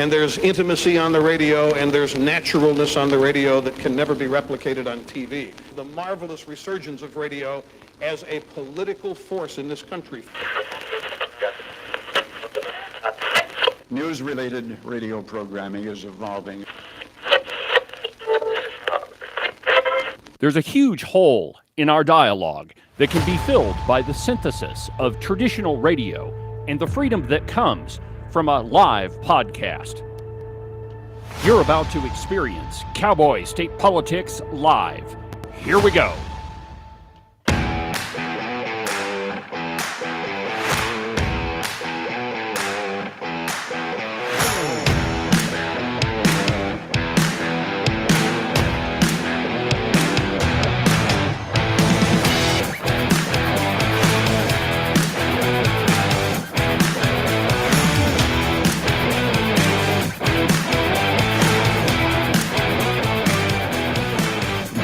And there's intimacy on the radio, and there's naturalness on the radio that can never be replicated on TV. The marvelous resurgence of radio as a political force in this country. News-related radio programming is evolving. There's a huge hole in our dialogue that can be filled by the synthesis of traditional radio and the freedom that comes from a live podcast. You're about to experience Cowboy State Politics live. Here we go.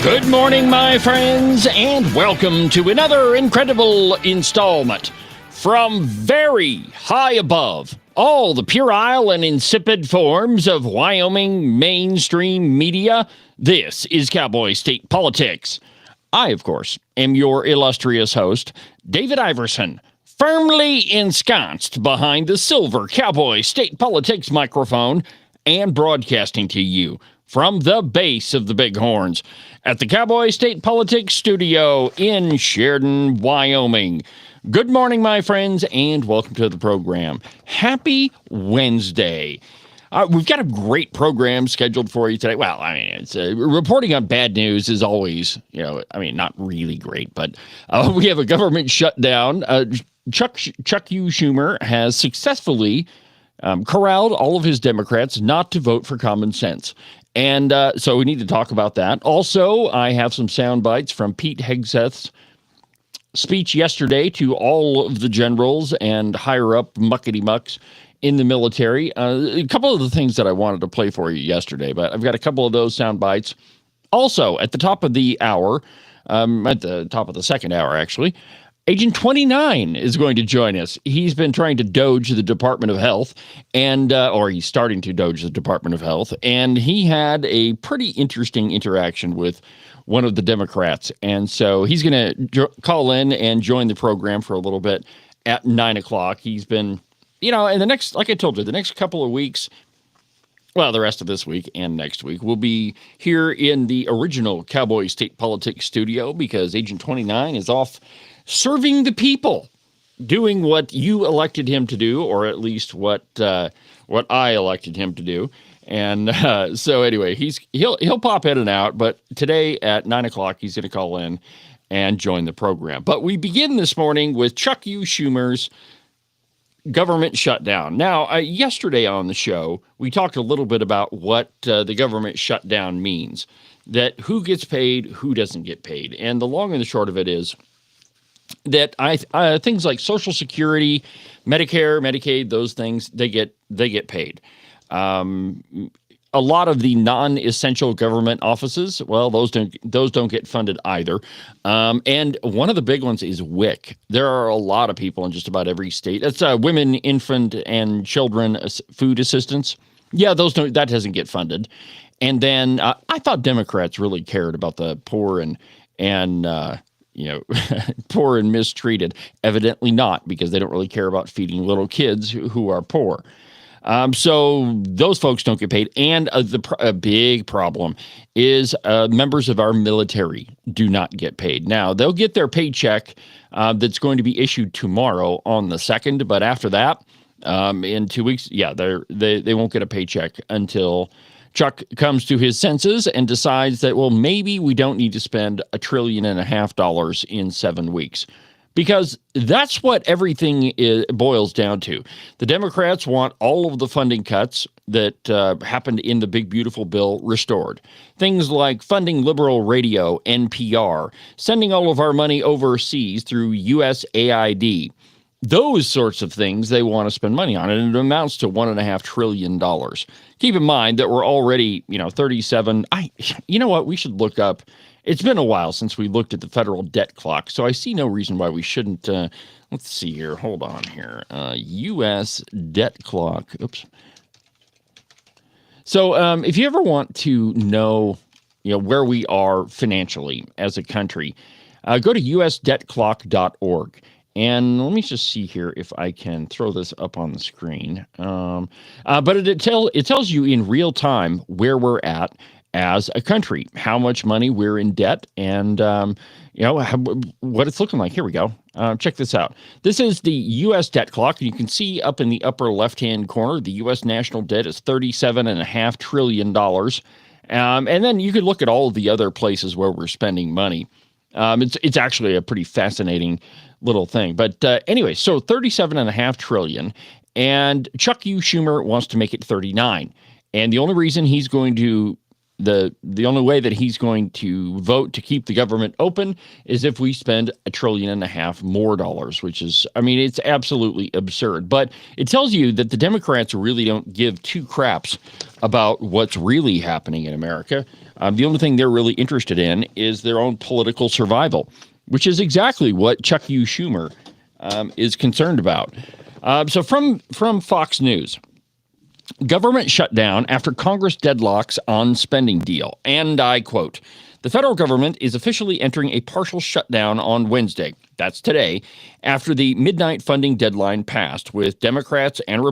Good morning, my friends, and welcome to another incredible installment from very high above all the puerile and insipid forms of Wyoming mainstream media. This is Cowboy State Politics. I, of course, am your illustrious host, David Iverson, firmly ensconced behind the silver Cowboy State Politics microphone and broadcasting to you from the base of the Bighorns at the Cowboy State Politics Studio in Sheridan, Wyoming. Good morning, my friends, and welcome to the program. Happy Wednesday. We've got a great program scheduled for you today. Well, I mean, it's reporting on bad news is always, not really great, but we have a government shutdown. Chuck U. Schumer has successfully corralled all of his Democrats not to vote for common sense. And so we need to talk about that. Also, I have some sound bites from Pete Hegseth's speech yesterday to all of the generals and higher-up muckety-mucks in the military. A couple of the things that I wanted to play for you yesterday, but I've got a couple of those sound bites. Also, at the top of the hour, at the top of the second hour, actually, Agent 29 is going to join us. He's been trying to doge the Department of Health, or he's starting to doge the Department of Health, and he had a pretty interesting interaction with one of the Democrats. And so he's going to call in and join the program for a little bit at 9 o'clock. He's been, in the next, like I told you, the next couple of weeks, well, the rest of this week and next week, we'll be here in the original Cowboy State Politics studio because Agent 29 is off serving the people, doing what you elected him to do, or at least what I elected him to do. And so anyway, he'll pop in and out, but today at 9 o'clock, he's going to call in and join the program. But we begin this morning with Chuck U. Schumer's government shutdown. Now, yesterday on the show, we talked a little bit about what the government shutdown means, that who gets paid, who doesn't get paid. And the long and the short of it is that things like Social Security, Medicare, Medicaid, those things, they get paid. A lot of the non-essential government offices, well, those don't get funded either. And one of the big ones is WIC. There are a lot of people in just about every state. That's Women, Infant, and Children Food Assistance. Yeah, that doesn't get funded. And then I thought Democrats really cared about the poor and poor and mistreated. Evidently not, because they don't really care about feeding little kids who are poor. So those folks don't get paid. And a big problem is members of our military do not get paid. Now, they'll get their paycheck that's going to be issued tomorrow on the 2nd. But after that, in 2 weeks, they won't get a paycheck until Chuck comes to his senses and decides that, well, maybe we don't need to spend $1.5 trillion in 7 weeks, because that's what everything boils down to. The Democrats want all of the funding cuts that happened in the big, beautiful bill restored. Things like funding liberal radio, NPR, sending all of our money overseas through USAID. Those sorts of things they want to spend money on, and it amounts to $1.5 trillion. Keep in mind that we're already, 37. You know what? We should look up. It's been a while since we looked at the federal debt clock, so I see no reason why we shouldn't. Let's see here. Hold on here. U.S. debt clock. Oops. So if you ever want to know, where we are financially as a country, go to usdebtclock.org. And let me just see here if I can throw this up on the screen. But it tells you in real time where we're at as a country, how much money we're in debt, and what it's looking like. Here we go. Check this out. This is the U.S. debt clock, and you can see up in the upper left-hand corner, the U.S. national debt is $37.5 trillion. And then you could look at all of the other places where we're spending money. It's actually a pretty fascinating little thing. But anyway, so $37.5 trillion, and Chuck Schumer wants to make it 39. And the only reason he's going to the only way that he's going to vote to keep the government open is if we spend $1.5 trillion more dollars, which is, it's absolutely absurd. But it tells you that the Democrats really don't give two craps about what's really happening in America. The only thing they're really interested in is their own political survival, which is exactly what Chuck Schumer is concerned about. So from Fox News, government shutdown after Congress deadlocks on spending deal. And I quote, the federal government is officially entering a partial shutdown on Wednesday. That's today, after the midnight funding deadline passed, with Democrats and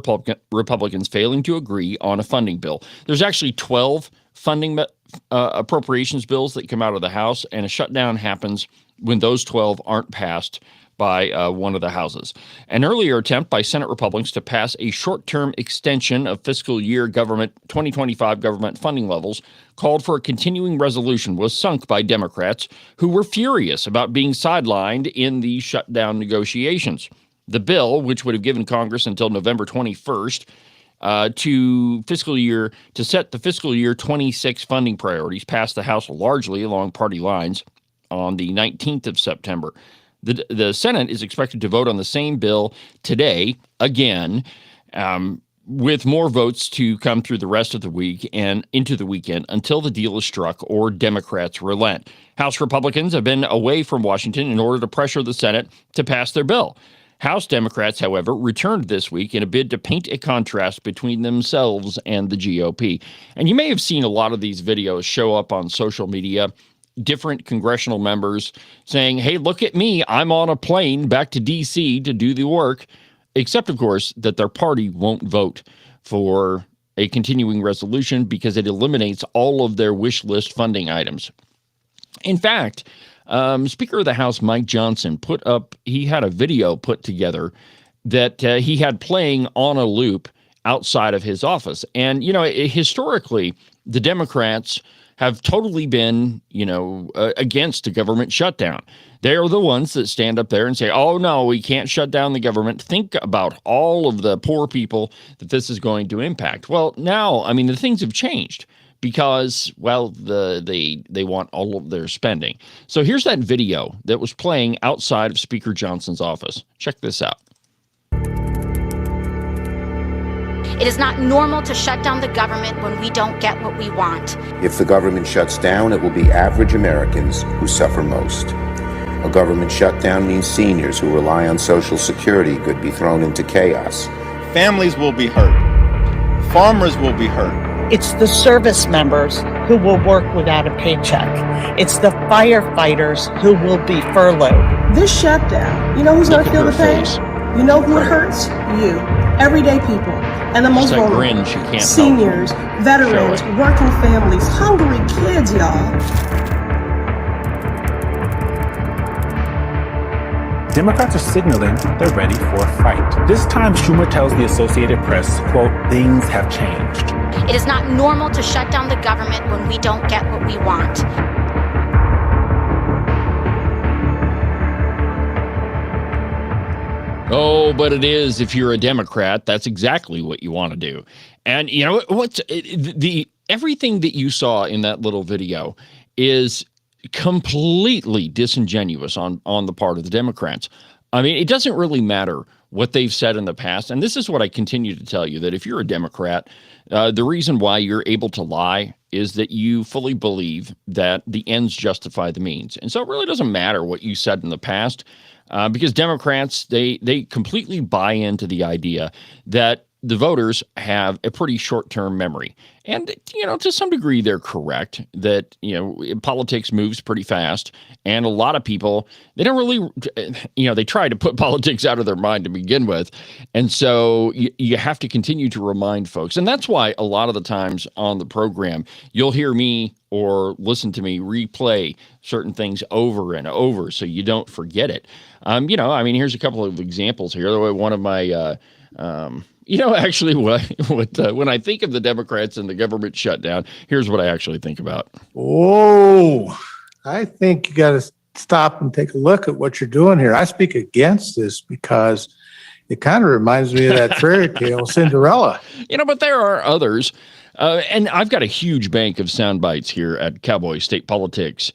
Republicans failing to agree on a funding bill. There's actually 12 funding appropriations bills that come out of the House, and a shutdown happens when those 12 aren't passed by one of the houses. An earlier attempt by Senate Republicans to pass a short-term extension of fiscal year 2025 government funding levels called for a continuing resolution was sunk by Democrats, who were furious about being sidelined in the shutdown negotiations. The bill, which would have given Congress until November 21st to set the fiscal year 26 funding priorities, passed the House largely along party lines on the 19th of September. The Senate is expected to vote on the same bill today, again, with more votes to come through the rest of the week and into the weekend until the deal is struck or Democrats relent. House Republicans have been away from Washington in order to pressure the Senate to pass their bill. House Democrats, however, returned this week in a bid to paint a contrast between themselves and the GOP. And you may have seen a lot of these videos show up on social media, different congressional members saying, hey, look at me, I'm on a plane back to D.C. to do the work, except, of course, that their party won't vote for a continuing resolution because it eliminates all of their wish list funding items. In fact, Speaker of the House Mike Johnson he had a video put together that he had playing on a loop outside of his office. And, historically, the Democrats have totally been, against a government shutdown. They are the ones that stand up there and say, oh, no, we can't shut down the government. Think about all of the poor people that this is going to impact. Well, now, the things have changed because, they want all of their spending. So here's that video that was playing outside of Speaker Johnson's office. Check this out. It is not normal to shut down the government when we don't get what we want. If the government shuts down, it will be average Americans who suffer most. A government shutdown means seniors who rely on Social Security could be thrown into chaos. Families will be hurt. Farmers will be hurt. It's the service members who will work without a paycheck. It's the firefighters who will be furloughed. This shutdown, you know who's going to feel the pain? You know who it hurts? You. Everyday people. And the most vulnerable, seniors, veterans, working families, hungry kids, y'all. Democrats are signaling they're ready for a fight. This time, Schumer tells the Associated Press, quote, things have changed. It is not normal to shut down the government when we don't get what we want. Oh, but it is. If you're a Democrat, that's exactly what you want to do. And everything that you saw in that little video is completely disingenuous on the part of the Democrats. It doesn't really matter what they've said in the past. And this is what I continue to tell you, that if you're a Democrat, the reason why you're able to lie is that you fully believe that the ends justify the means. And so it really doesn't matter what you said in the past. Because Democrats, they completely buy into the idea that the voters have a pretty short-term memory. And, to some degree, they're correct that, politics moves pretty fast. And a lot of people, they don't really, they try to put politics out of their mind to begin with. And so you have to continue to remind folks. And that's why a lot of the times on the program, you'll hear me or listen to me replay certain things over and over so you don't forget it. Here's a couple of examples here. One of my... actually, when I think of the Democrats and the government shutdown, here's what I actually think about. Oh, I think you got to stop and take a look at what you're doing here. I speak against this because it kind of reminds me of that fairy tale, Cinderella. But there are others. And I've got a huge bank of sound bites here at Cowboy State Politics.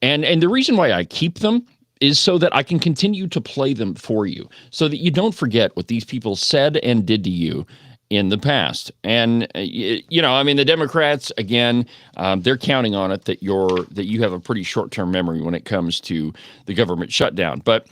And the reason why I keep them is so that I can continue to play them for you, so that you don't forget what these people said and did to you in the past. And, the Democrats, again, they're counting on it that you have a pretty short-term memory when it comes to the government shutdown. But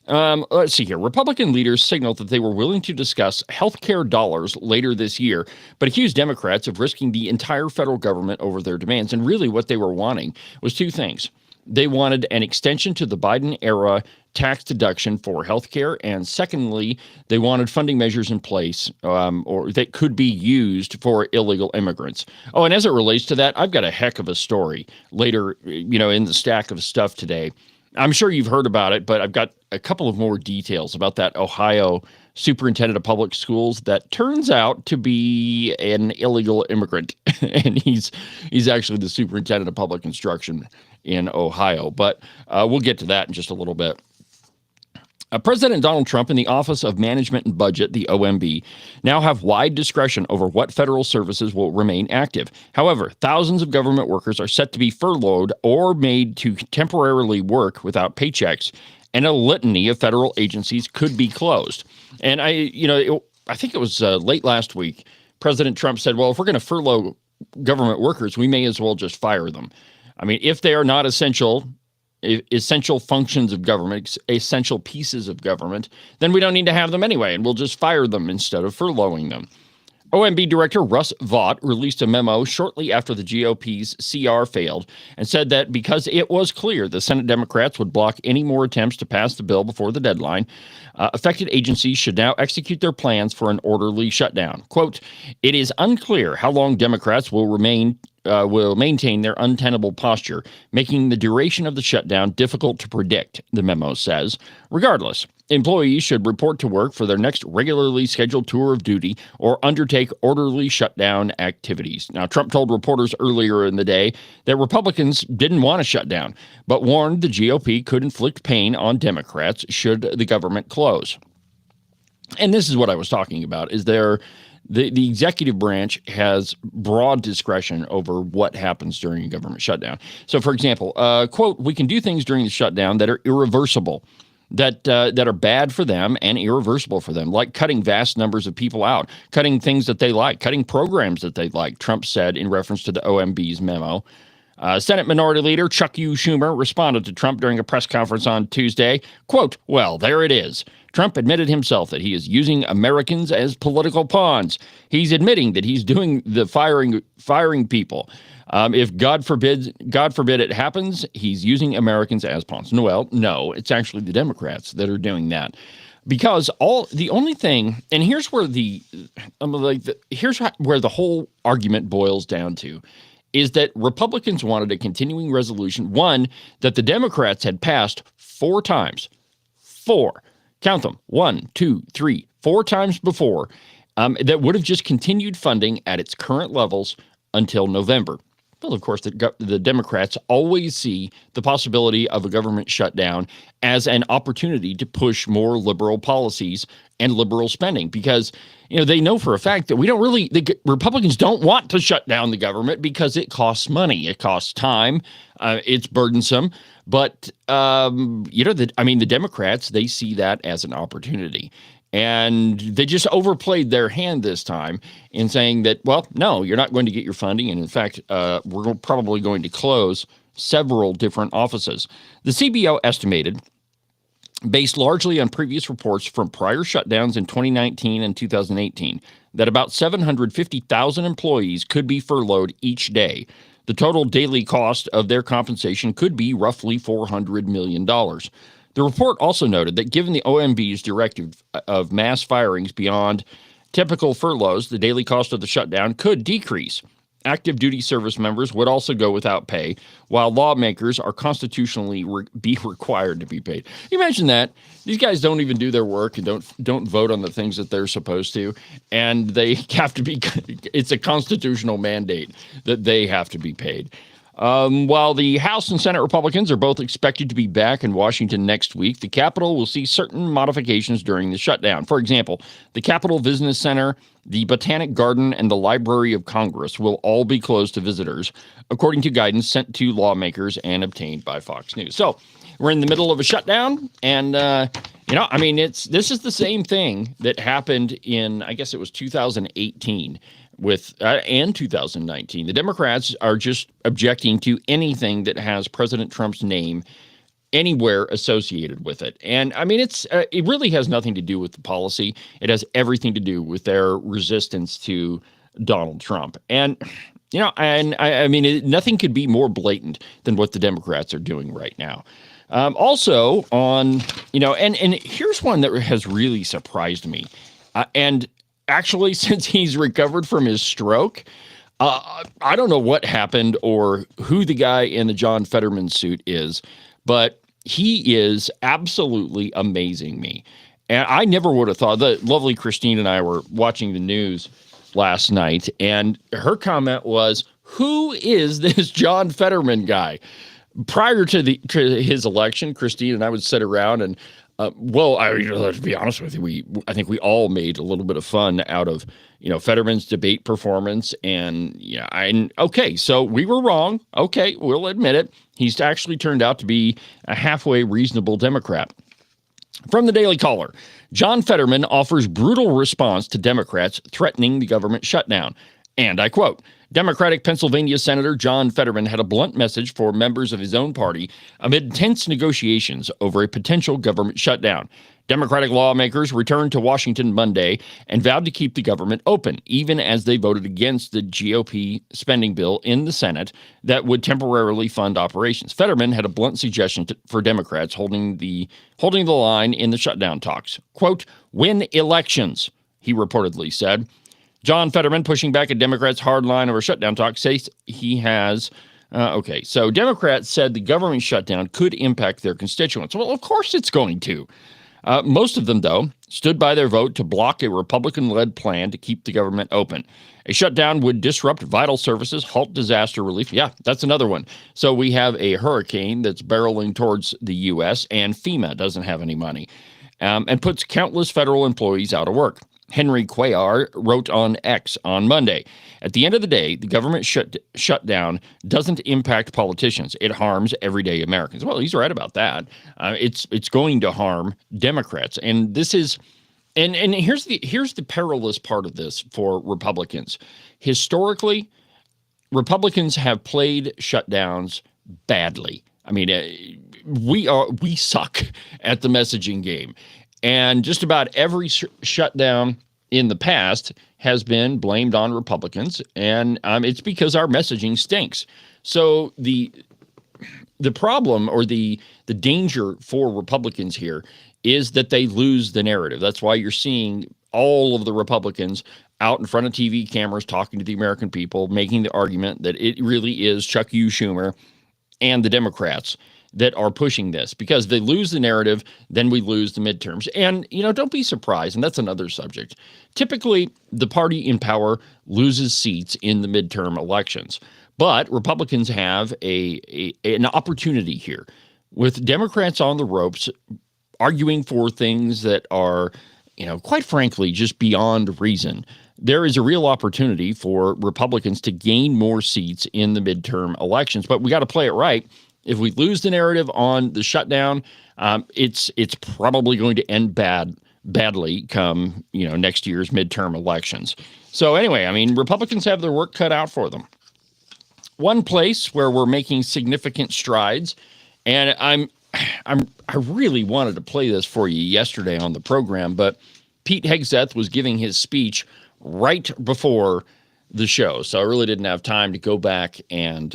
let's see here. Republican leaders signaled that they were willing to discuss health care dollars later this year, but accused Democrats of risking the entire federal government over their demands. And really what they were wanting was two things. They wanted an extension to the Biden-era tax deduction for health care, and secondly, they wanted funding measures in place or that could be used for illegal immigrants. Oh, and as it relates to that, I've got a heck of a story later, in the stack of stuff today. I'm sure you've heard about it, but I've got a couple of more details about that Ohio superintendent of public schools that turns out to be an illegal immigrant, and he's actually the superintendent of public instruction in Ohio. But we'll get to that in just a little bit. President Donald Trump and the Office of Management and Budget, the OMB, now have wide discretion over what federal services will remain active. However, thousands of government workers are set to be furloughed or made to temporarily work without paychecks, and a litany of federal agencies could be closed. And I think it was late last week, President Trump said, well, if we're going to furlough government workers, we may as well just fire them. I mean, if they are not essential functions of government, essential pieces of government, then we don't need to have them anyway, and we'll just fire them instead of furloughing them. OMB Director Russ Vought released a memo shortly after the GOP's CR failed and said that because it was clear the Senate Democrats would block any more attempts to pass the bill before the deadline, affected agencies should now execute their plans for an orderly shutdown. Quote, "It is unclear how long Democrats will maintain their untenable posture, making the duration of the shutdown difficult to predict," the memo says. Regardless, employees should report to work for their next regularly scheduled tour of duty or undertake orderly shutdown activities. Now, Trump told reporters earlier in the day that Republicans didn't want to shut down, but warned the GOP could inflict pain on Democrats should the government close. And this is what I was talking about, is the executive branch has broad discretion over what happens during a government shutdown. So, for example, quote, "We can do things during the shutdown that are irreversible, that are bad for them and irreversible for them, like cutting vast numbers of people out, cutting things that they like, cutting programs that they like," Trump said in reference to the OMB's memo. Senate Minority Leader Chuck U. Schumer responded to Trump during a press conference on Tuesday. Quote, "Well, there it is. Trump admitted himself that he is using Americans as political pawns. He's admitting that he's doing the firing people. If God forbid it happens, he's using Americans as pawns." Well, no, it's actually the Democrats that are doing that. Because the only thing, and here's where where the whole argument boils down to, is that Republicans wanted a continuing resolution, one that the Democrats had passed 4 times. 4. Count them. 1, 2, 3, 4 times before, that would have just continued funding at its current levels until November. Well, of course, the Democrats always see the possibility of a government shutdown as an opportunity to push more liberal policies and liberal spending, because they know for a fact that the Republicans don't want to shut down the government because it costs money, it costs time, it's burdensome. But the Democrats, they see that as an opportunity. And they just overplayed their hand this time in saying that, well, no, you're not going to get your funding. And in fact, we're probably going to close several different offices. The CBO estimated, based largely on previous reports from prior shutdowns in 2019 and 2018, that about 750,000 employees could be furloughed each day. The total daily cost of their compensation could be roughly $400 million. The report also noted that given the OMB's directive of mass firings beyond typical furloughs, the daily cost of the shutdown could decrease. Active duty service members would also go without pay, while lawmakers are constitutionally be required to be paid. You imagine that these guys don't even do their work and don't vote on the things that they're supposed to, and they have to be. It's a constitutional mandate that they have to be paid. While the House and Senate Republicans are both expected to be back in Washington next week, the Capitol will see certain modifications during the shutdown. For example, the Capitol Business Center, the Botanic Garden, and the Library of Congress will all be closed to visitors, according to guidance sent to lawmakers and obtained by Fox News. So we're in the middle of a shutdown, and this is the same thing that happened in, I guess it was 2018. And 2019. The Democrats are just objecting to anything that has President Trump's name anywhere associated with it. And I mean, it really has nothing to do with the policy. It has everything to do with their resistance to Donald Trump. And, nothing could be more blatant than what the Democrats are doing right now. Also and here's one that has really surprised me. Actually, since he's recovered from his stroke, I don't know what happened or who the guy in the John Fetterman suit is, but he is absolutely amazing me. And I never would have thought. The lovely Christine and I were watching the news last night, and her comment was, "Who is this John Fetterman guy?" Prior to his election, Christine and I would sit around and to be honest with you, I think we all made a little bit of fun out of, Fetterman's debate performance. And so we were wrong. Okay, we'll admit it. He's actually turned out to be a halfway reasonable Democrat. From the Daily Caller, John Fetterman offers brutal response to Democrats threatening the government shutdown. And I quote, Democratic Pennsylvania Senator John Fetterman had a blunt message for members of his own party amid tense negotiations over a potential government shutdown. Democratic lawmakers returned to Washington Monday and vowed to keep the government open, even as they voted against the GOP spending bill in the Senate that would temporarily fund operations. Fetterman had a blunt suggestion for Democrats holding the line in the shutdown talks. Quote, win elections, he reportedly said. John Fetterman, pushing back at Democrats' hard line over shutdown talk, says he has... So Democrats said the government shutdown could impact their constituents. Well, of course it's going to. Most of them, though, stood by their vote to block a Republican-led plan to keep the government open. A shutdown would disrupt vital services, halt disaster relief. Yeah, that's another one. So we have a hurricane that's barreling towards the U.S., and FEMA doesn't have any money, and puts countless federal employees out of work. Henry Cuellar wrote on X on Monday, at the end of the day, the government shutdown doesn't impact politicians. It harms everyday Americans. Well, he's right about that. It's going to harm Democrats. And this is, and here's the perilous part of this for Republicans. Historically, Republicans have played shutdowns badly. I mean, we suck at the messaging game. And just about every shutdown in the past has been blamed on Republicans, and it's because our messaging stinks. So the problem or the danger for Republicans here is that they lose the narrative. That's why you're seeing all of the Republicans out in front of TV cameras talking to the American people, making the argument that it really is Chuck Schumer and the Democrats that are pushing this, because they lose the narrative, then we lose the midterms. And, don't be surprised, and that's another subject. Typically, the party in power loses seats in the midterm elections, but Republicans have an opportunity here. With Democrats on the ropes, arguing for things that are, quite frankly, just beyond reason, there is a real opportunity for Republicans to gain more seats in the midterm elections, but we got to play it right. If we lose the narrative on the shutdown, it's probably going to end badly come next year's midterm elections. So anyway, Republicans have their work cut out for them. One place where we're making significant strides, and I really wanted to play this for you yesterday on the program, but Pete Hegseth was giving his speech right before the show, so I really didn't have time to go back and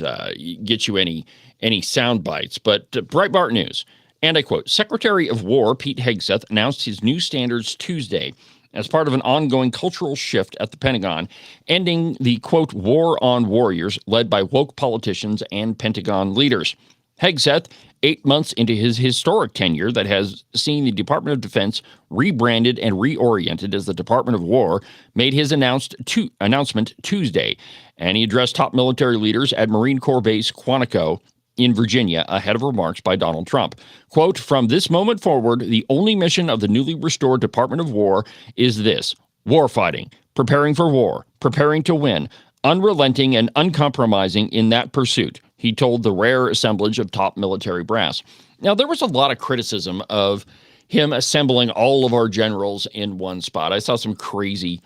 get you any sound bites. But Breitbart News, and I quote, Secretary of War Pete Hegseth announced his new standards Tuesday as part of an ongoing cultural shift at the Pentagon, ending the, quote, war on warriors led by woke politicians and Pentagon leaders. Hegseth, 8 months into his historic tenure that has seen the Department of Defense rebranded and reoriented as the Department of War, made his announcement Tuesday, and he addressed top military leaders at Marine Corps Base Quantico in Virginia ahead of remarks by Donald Trump. Quote, from this moment forward, the only mission of the newly restored Department of War is this: warfighting, preparing for war, preparing to win, unrelenting and uncompromising in that pursuit, he told the rare assemblage of top military brass. Now, there was a lot of criticism of him assembling all of our generals in one spot. I saw some crazy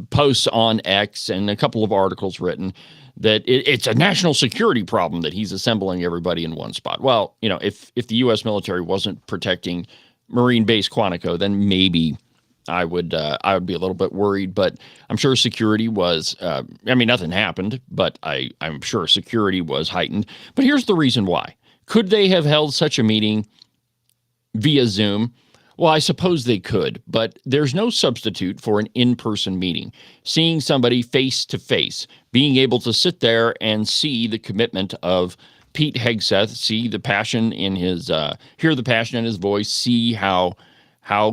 posts on X and a couple of articles written that it's a national security problem that he's assembling everybody in one spot. Well, you know, if the U.S. military wasn't protecting Marine Base Quantico, then maybe I would be a little bit worried. But I'm sure security was. Nothing happened, but I'm sure security was heightened. But here's the reason why: could they have held such a meeting via Zoom? Well, I suppose they could, but there's no substitute for an in-person meeting. Seeing somebody face to face, being able to sit there and see the commitment of Pete Hegseth, see the passion in his, hear the passion in his voice, see how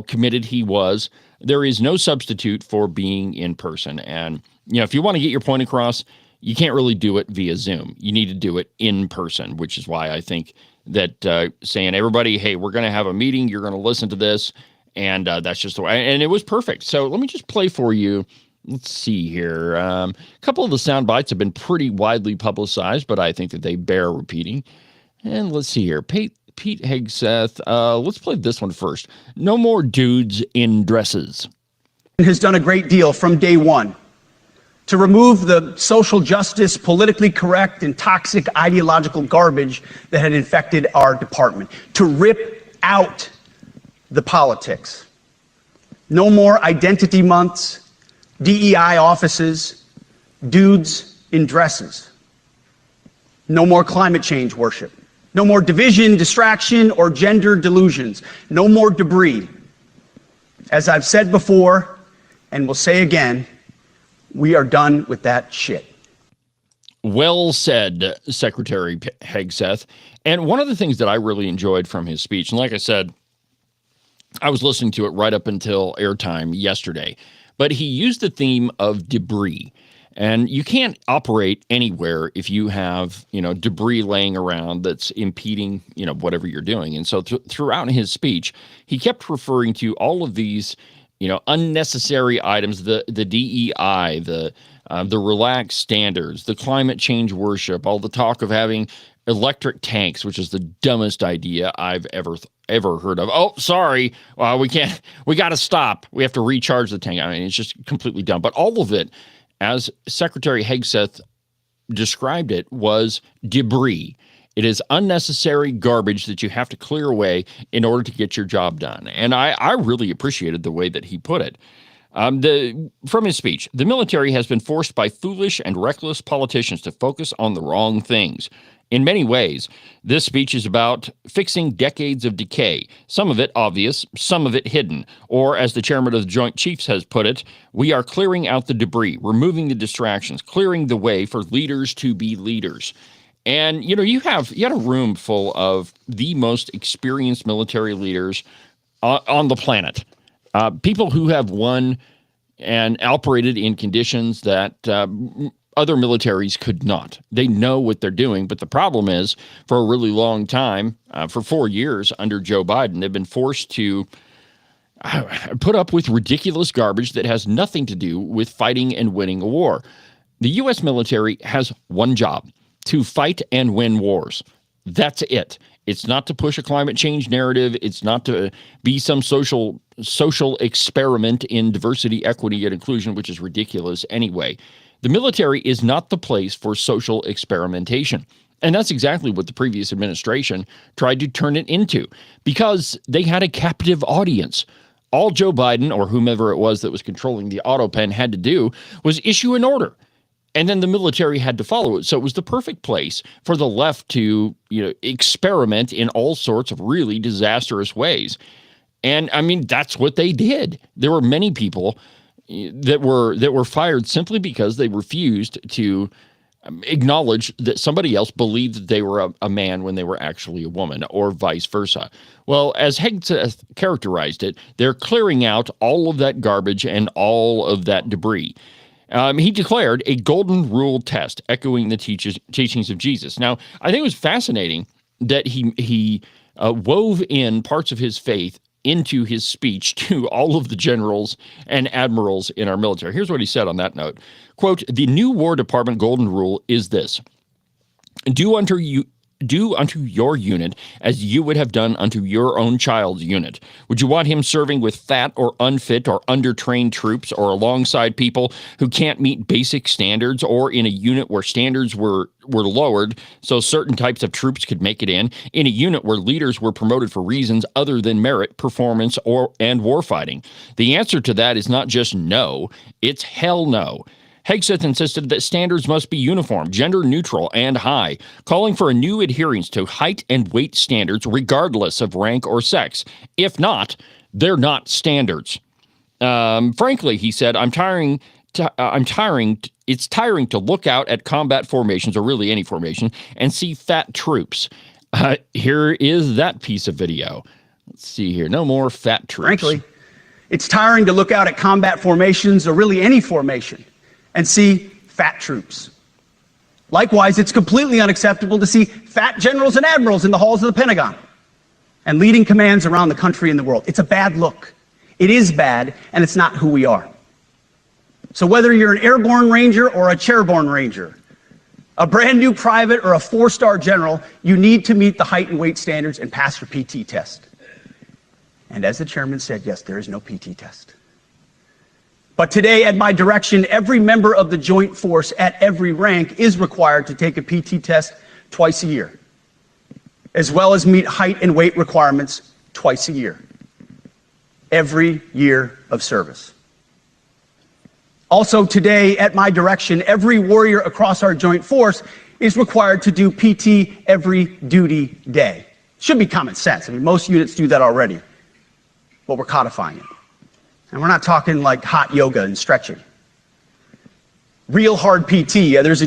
committed he was. There is no substitute for being in person. And, you know, if you want to get your point across, you can't really do it via Zoom. You need to do it in person, which is why I think that saying, everybody, hey, we're going to have a meeting, you're going to listen to this, and that's just the way. And it was perfect. So let me just play for you. Let's see here. A couple of the sound bites have been pretty widely publicized, but I think that they bear repeating. And let's see here. Pete Hegseth. Let's play this one first. No more dudes in dresses. Has done a great deal from day one to remove the social justice, politically correct, and toxic ideological garbage that had infected our department, to rip out the politics. No more identity months, DEI offices, dudes in dresses. No more climate change worship. No more division, distraction, or gender delusions. No more debris. As I've said before, and will say again, we are done with that shit. Well said, Secretary Hegseth. And one of the things that I really enjoyed from his speech, and like I said, I was listening to it right up until airtime yesterday, but he used the theme of debris. And you can't operate anywhere if you have, debris laying around that's impeding, whatever you're doing. And so throughout his speech, he kept referring to all of these unnecessary items, the DEI, the relaxed standards, the climate change worship, all the talk of having electric tanks, which is the dumbest idea I've ever heard of. Oh, sorry. We got to stop. We have to recharge the tank. I mean, it's just completely dumb. But all of it, as Secretary Hegseth described it, was debris. It is unnecessary garbage that you have to clear away in order to get your job done. And I really appreciated the way that he put it. From his speech, the military has been forced by foolish and reckless politicians to focus on the wrong things. In many ways, this speech is about fixing decades of decay, some of it obvious, some of it hidden. Or, as the chairman of the Joint Chiefs has put it, we are clearing out the debris, removing the distractions, clearing the way for leaders to be leaders. And, you had a room full of the most experienced military leaders on the planet. People who have won and operated in conditions that other militaries could not. They know what they're doing. But the problem is, for a really long time, for 4 years under Joe Biden, they've been forced to put up with ridiculous garbage that has nothing to do with fighting and winning a war. The U.S. military has one job: to fight and win wars. That's it. It's not to push a climate change narrative. It's not to be some social experiment in diversity, equity, and inclusion, which is ridiculous anyway. The military is not the place for social experimentation. And that's exactly what the previous administration tried to turn it into, because they had a captive audience. All Joe Biden or whomever it was that was controlling the auto pen had to do was issue an order. And then the military had to follow it. So it was the perfect place for the left to, experiment in all sorts of really disastrous ways. And I mean, that's what they did. There were many people that were fired simply because they refused to acknowledge that somebody else believed that they were a man when they were actually a woman, or vice versa. Well, as Hegseth characterized it, they're clearing out all of that garbage and all of that debris. He declared a golden rule test, echoing the teachings of Jesus. Now, I think it was fascinating that he wove in parts of his faith into his speech to all of the generals and admirals in our military. Here's what he said on that note. Quote, "The new War Department golden rule is this: do unto your unit as you would have done unto your own child's unit. Would you want him serving with fat or unfit or undertrained troops, or alongside people who can't meet basic standards, or in a unit where standards were lowered so certain types of troops could make it in a unit where leaders were promoted for reasons other than merit, performance, and warfighting? The answer to that is not just no, it's hell no." Hegseth insisted that standards must be uniform, gender neutral, and high, calling for a new adherence to height and weight standards regardless of rank or sex. If not, they're not standards. Frankly, he said, it's tiring to look out at combat formations, or really any formation, and see fat troops. Here is that piece of video. Let's see here. No more fat troops. Frankly, it's tiring to look out at combat formations, or really any formation, and see fat troops. Likewise, it's completely unacceptable to see fat generals and admirals in the halls of the Pentagon and leading commands around the country and the world. It's a bad look. It is bad, and it's not who we are. So whether you're an airborne ranger or a chairborne ranger, a brand new private or a 4-star general, you need to meet the height and weight standards and pass your PT test. And as the chairman said, yes, there is no PT test. But today, at my direction, every member of the Joint Force at every rank is required to take a PT test twice a year, as well as meet height and weight requirements twice a year, every year of service. Also today, at my direction, every warrior across our Joint Force is required to do PT every duty day. Should be common sense. I mean, most units do that already, but we're codifying it. And we're not talking like hot yoga and stretching. Real hard PT, either as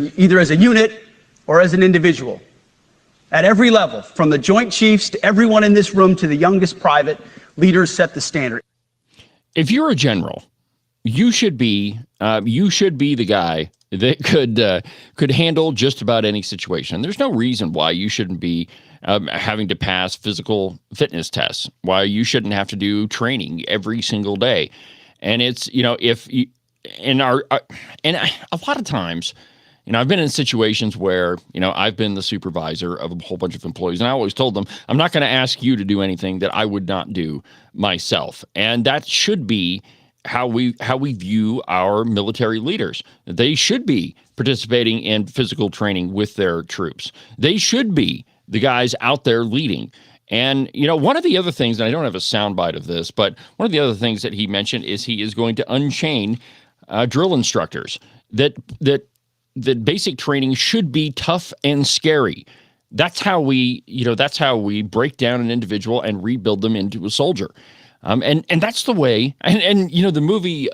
a unit or as an individual. At every level, from the Joint Chiefs to everyone in this room to the youngest private, leaders set the standard. If you're a general, you should be the guy that could handle just about any situation. There's no reason why you shouldn't be having to pass physical fitness tests, why you shouldn't have to do training every single day. And it's, and a lot of times, I've been in situations where, I've been the supervisor of a whole bunch of employees, and I always told them, I'm not going to ask you to do anything that I would not do myself. And that should be how we view our military leaders. They should be participating in physical training with their troops. They should be the guys out there leading. And, one of the other things, and I don't have a soundbite of this, but one of the other things that he mentioned is he is going to unchain drill instructors, that basic training should be tough and scary. That's how we break down an individual and rebuild them into a soldier. And that's the way, and the movie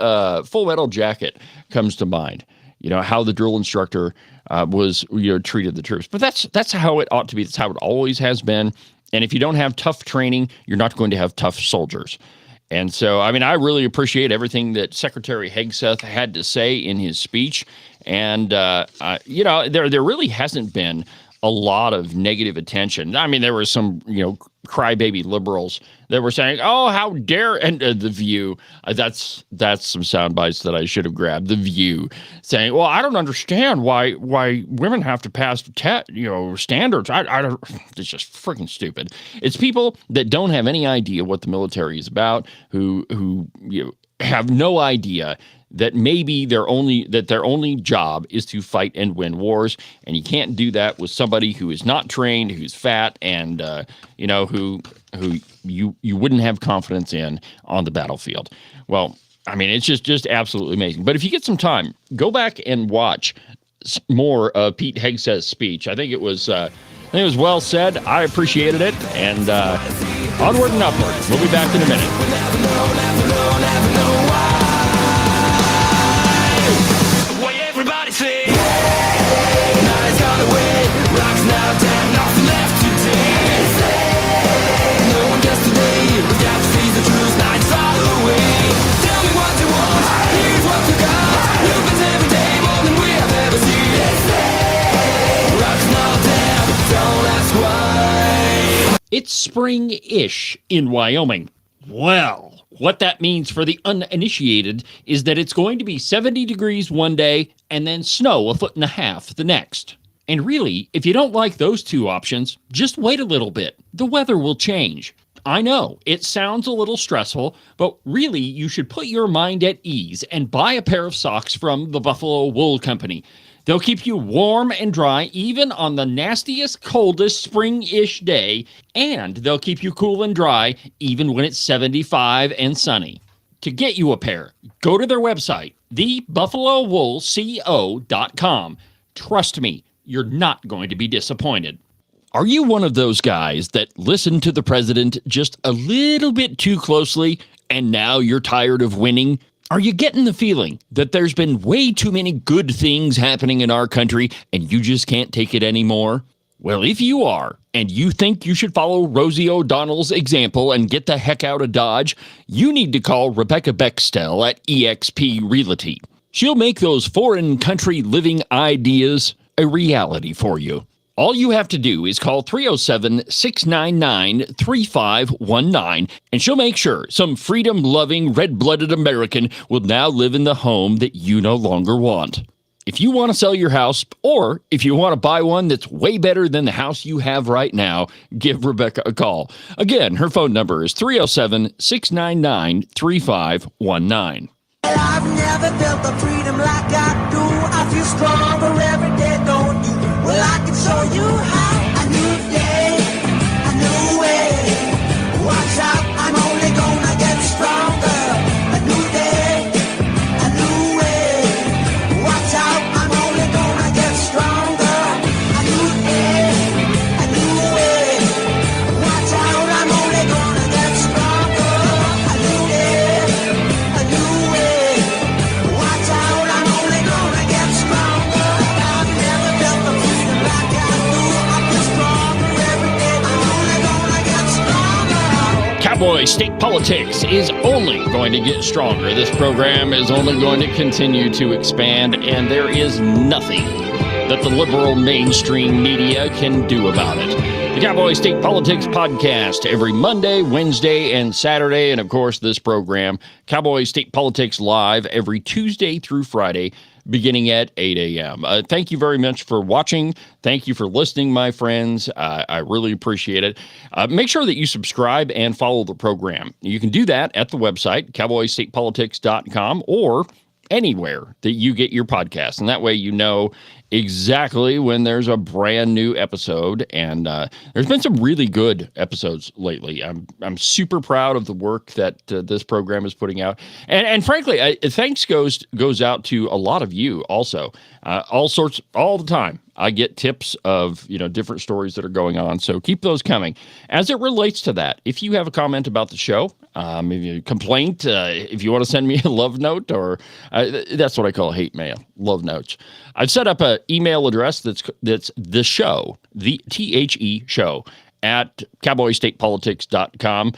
Full Metal Jacket comes to mind, how the drill instructor was treated the troops. But that's how it ought to be. That's how it always has been. And if you don't have tough training, you're not going to have tough soldiers. And so, I really appreciate everything that Secretary Hegseth had to say in his speech. And, there really hasn't been a lot of negative attention. There were some, crybaby liberals that were saying, "Oh, how dare!" And The View. That's some sound bites that I should have grabbed. The View saying, "Well, I don't understand why women have to pass standards. I don't." It's just freaking stupid. It's people that don't have any idea what the military is about, who have no idea that maybe their only job is to fight and win wars, and you can't do that with somebody who is not trained, who's fat, and who you wouldn't have confidence in on the battlefield. Well, I mean, it's just absolutely amazing. But if you get some time, go back and watch more of Pete Hegseth's speech. I think it was well said. I appreciated it, and onward and upward. We'll be back in a minute. It's spring-ish in Wyoming. Well, what that means for the uninitiated is that it's going to be 70 degrees one day and then snow 1.5 feet the next. And really, if you don't like those two options, just wait a little bit. The weather will change. I know, it sounds a little stressful, but really you should put your mind at ease and buy a pair of socks from the Buffalo Wool Company. They'll keep you warm and dry even on the nastiest, coldest spring-ish day, and they'll keep you cool and dry even when it's 75 and sunny. To get you a pair, go to their website, thebuffalowoolco.com. Trust me, you're not going to be disappointed. Are you one of those guys that listen to the president just a little bit too closely and now you're tired of winning? Are you getting the feeling that there's been way too many good things happening in our country and you just can't take it anymore? Well, if you are, and you think you should follow Rosie O'Donnell's example and get the heck out of Dodge, you need to call Rebecca Bextel at eXp Realty. She'll make those foreign country living ideas a reality for you. All you have to do is call 307-699-3519, and she'll make sure some freedom-loving, red-blooded American will now live in the home that you no longer want. If you want to sell your house, or if you want to buy one that's way better than the house you have right now, give Rebecca a call. Again, her phone number is 307-699-3519. I've never felt the freedom like I do. I feel stronger every day, don't you? Well, I can show you how. A new day, a new way. Watch out, I'm only gonna get stronger. A new day, a new way. Watch out, I'm only gonna get stronger. A new day, a new way. Watch out, I'm only gonna get stronger. A new day, a new way. Watch out, I'm only gonna get stronger. I've never felt the freedom like I do. I feel stronger every day. I'm only gonna get stronger. Cowboy State Politics is only going to get stronger. This program is only going to continue to expand, and there is nothing that the liberal mainstream media can do about it. The Cowboy State Politics podcast every Monday, Wednesday, and Saturday. And of course, this program, Cowboy State Politics Live, every Tuesday through Friday, beginning at 8 a.m. Thank you very much for watching. Thank you for listening, my friends. I really appreciate it. Make sure that you subscribe and follow the program. You can do that at the website, cowboystatepolitics.com, or anywhere that you get your podcast. And that way you know exactly when there's a brand new episode. And there's been some really good episodes lately. I'm super proud of the work that this program is putting out. And frankly, thanks goes out to a lot of you also. All the time. I get tips of, different stories that are going on. So keep those coming. As it relates to that, if you have a comment about the show, maybe a complaint, if you want to send me a love note, or that's what I call hate mail, love notes. I've set up an email address that's the show, the THE show, at cowboystatepolitics.com.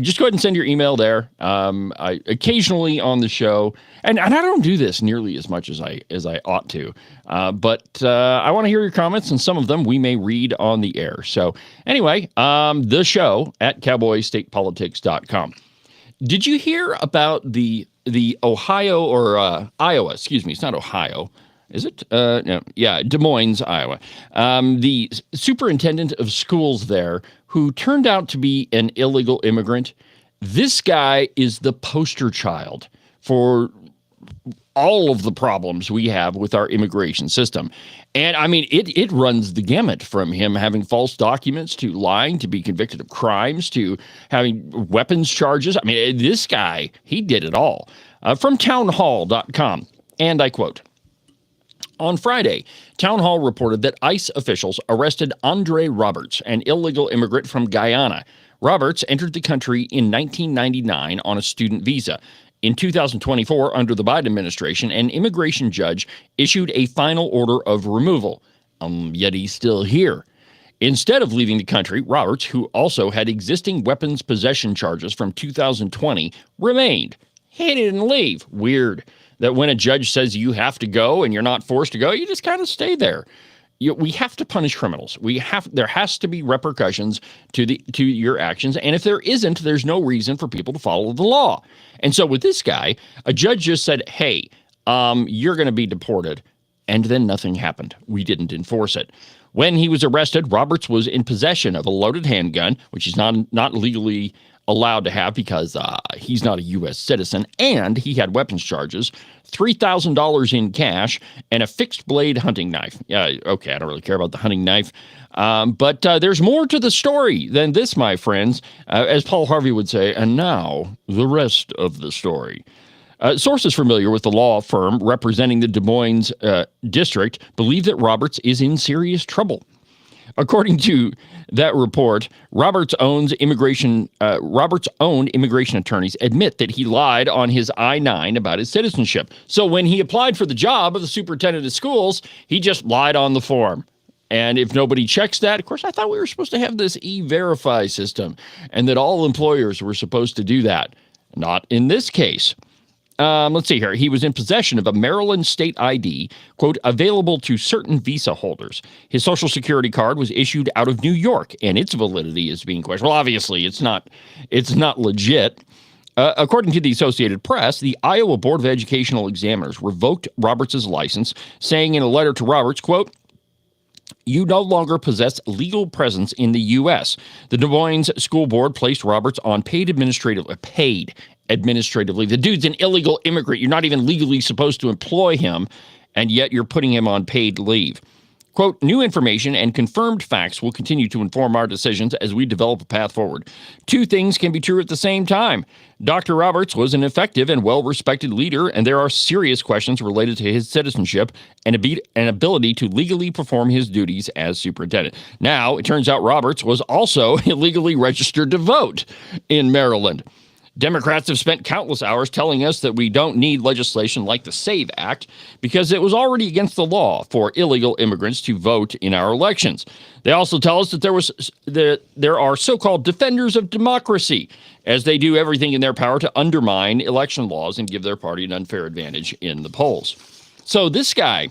Just go ahead and send your email there. I occasionally on the show, and I don't do this nearly as much as I ought to, but I want to hear your comments, and some of them we may read on the air. So anyway, the show at cowboystatepolitics.com. Did you hear about the Ohio or Iowa? Excuse me, it's not Ohio. Is it? No. Yeah, Des Moines, Iowa. The superintendent of schools there, who turned out to be an illegal immigrant, this guy is the poster child for all of the problems we have with our immigration system. And I mean, it runs the gamut from him having false documents to lying, to be convicted of crimes, to having weapons charges. I mean, this guy, he did it all. From townhall.com, and I quote, on Friday, Town Hall reported that ICE officials arrested Andre Roberts, an illegal immigrant from Guyana. Roberts entered the country in 1999 on a student visa. In 2024, under the Biden administration, an immigration judge issued a final order of removal. Yet he's still here. Instead of leaving the country, Roberts, who also had existing weapons possession charges from 2020, remained. He didn't leave. Weird that when a judge says you have to go and you're not forced to go, you just kind of stay there. We have to punish criminals. There has to be repercussions to your actions. And if there isn't, there's no reason for people to follow the law. And so with this guy, a judge just said, hey, you're going to be deported. And then nothing happened. We didn't enforce it. When he was arrested, Roberts was in possession of a loaded handgun, which he's not legally allowed to have because he's not a U.S. citizen, and he had weapons charges, $3,000 in cash, and a fixed-blade hunting knife. Yeah, okay, I don't really care about the hunting knife, but there's more to the story than this, my friends, as Paul Harvey would say, and now the rest of the story. Sources familiar with the law firm representing the Des Moines district believe that Roberts is in serious trouble. According to that report, Roberts' own immigration attorneys admit that he lied on his I-9 about his citizenship. So when he applied for the job of the superintendent of schools, he just lied on the form. And if nobody checks that, of course, I thought we were supposed to have this e-verify system and that all employers were supposed to do that. Not in this case. Let's see here. He was in possession of a Maryland state ID, quote, available to certain visa holders. His Social Security card was issued out of New York, and its validity is being questioned. Well, obviously, it's not legit. According to the Associated Press, the Iowa Board of Educational Examiners revoked Roberts' license, saying in a letter to Roberts, quote, you no longer possess legal presence in the U.S. The Des Moines School Board placed Roberts on paid administrative leave. The dude's an illegal immigrant. You're not even legally supposed to employ him, and yet you're putting him on paid leave. Quote, new information and confirmed facts will continue to inform our decisions as we develop a path forward. Two things can be true at the same time. Dr. Roberts was an effective and well-respected leader, and there are serious questions related to his citizenship and ability to legally perform his duties as superintendent. Now, it turns out Roberts was also illegally registered to vote in Maryland. Democrats have spent countless hours telling us that we don't need legislation like the SAVE Act because it was already against the law for illegal immigrants to vote in our elections. They also tell us that there are so-called defenders of democracy, as they do everything in their power to undermine election laws and give their party an unfair advantage in the polls. So this guy,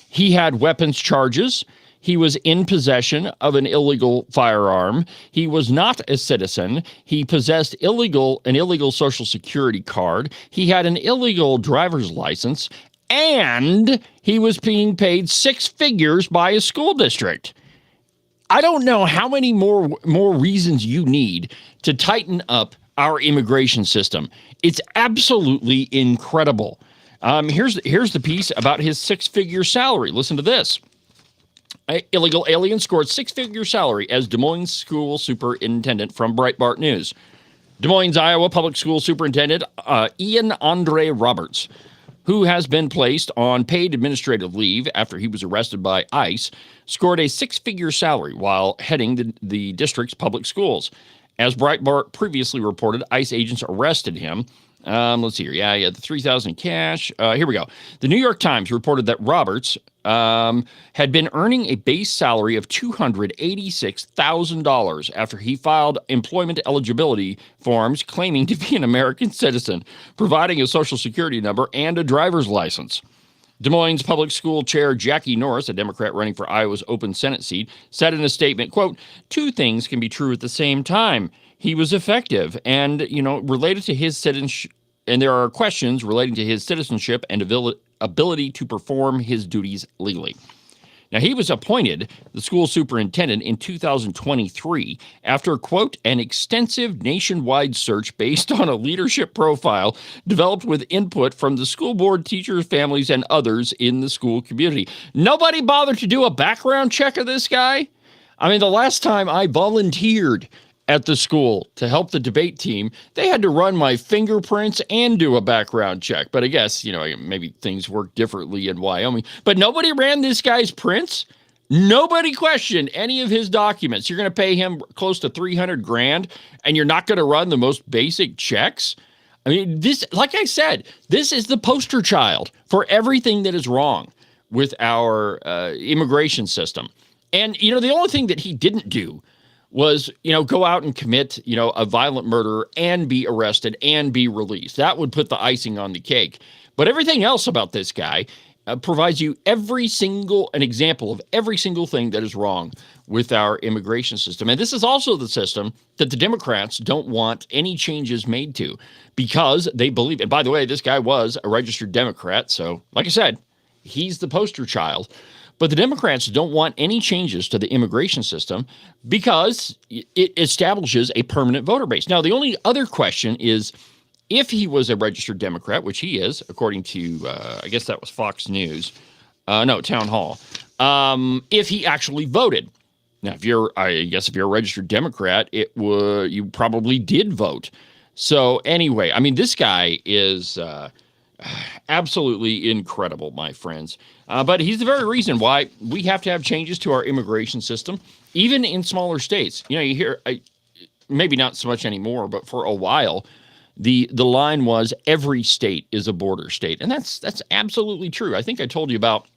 he had weapons charges. He was in possession of an illegal firearm. He was not a citizen. He possessed an illegal Social Security card. He had an illegal driver's license, and he was being paid six figures by a school district. I don't know how many more reasons you need to tighten up our immigration system. It's absolutely incredible. Here's the piece about his six-figure salary. Listen to this. Illegal alien scored six-figure salary as Des Moines school superintendent from Breitbart News. Des Moines, Iowa public school superintendent Ian Andre Roberts, who has been placed on paid administrative leave after he was arrested by ICE, scored a six-figure salary while heading the district's public schools. As Breitbart previously reported, ICE agents arrested him. Let's see here. Yeah, he had the $3,000 cash. Here we go. The New York Times reported that Roberts had been earning a base salary of $286,000 after he filed employment eligibility forms claiming to be an American citizen, providing a Social Security number and a driver's license. Des Moines Public School Chair Jackie Norris, a Democrat running for Iowa's open Senate seat, said in a statement, quote, two things can be true at the same time. He was effective and, related to his citizenship, and there are questions relating to his citizenship and ability to perform his duties legally. Now, he was appointed the school superintendent in 2023 after, quote, an extensive nationwide search based on a leadership profile developed with input from the school board, teachers, families, and others in the school community. Nobody bothered to do a background check of this guy. I mean, the last time I volunteered at the school to help the debate team, they had to run my fingerprints and do a background check. But I guess, maybe things work differently in Wyoming. But nobody ran this guy's prints. Nobody questioned any of his documents. You're going to pay him close to $300,000 and you're not going to run the most basic checks. I mean, this, like I said, this is the poster child for everything that is wrong with our immigration system. And, the only thing that he didn't do was, go out and commit, a violent murder and be arrested and be released. That would put the icing on the cake. But everything else about this guy provides you an example of every single thing that is wrong with our immigration system. And this is also the system that the Democrats don't want any changes made to because they believe, and by the way, this guy was a registered Democrat. So like I said, he's the poster child. But the Democrats don't want any changes to the immigration system because it establishes a permanent voter base. Now, the only other question is if he was a registered Democrat, which he is, according to, I guess that was Fox News, Town Hall, if he actually voted. Now, if you're a registered Democrat, you probably did vote. So anyway, I mean, this guy is absolutely incredible, my friends. But he's the very reason why we have to have changes to our immigration system, even in smaller states. You hear, maybe not so much anymore, but for a while, the line was every state is a border state. And that's absolutely true. I think I told you about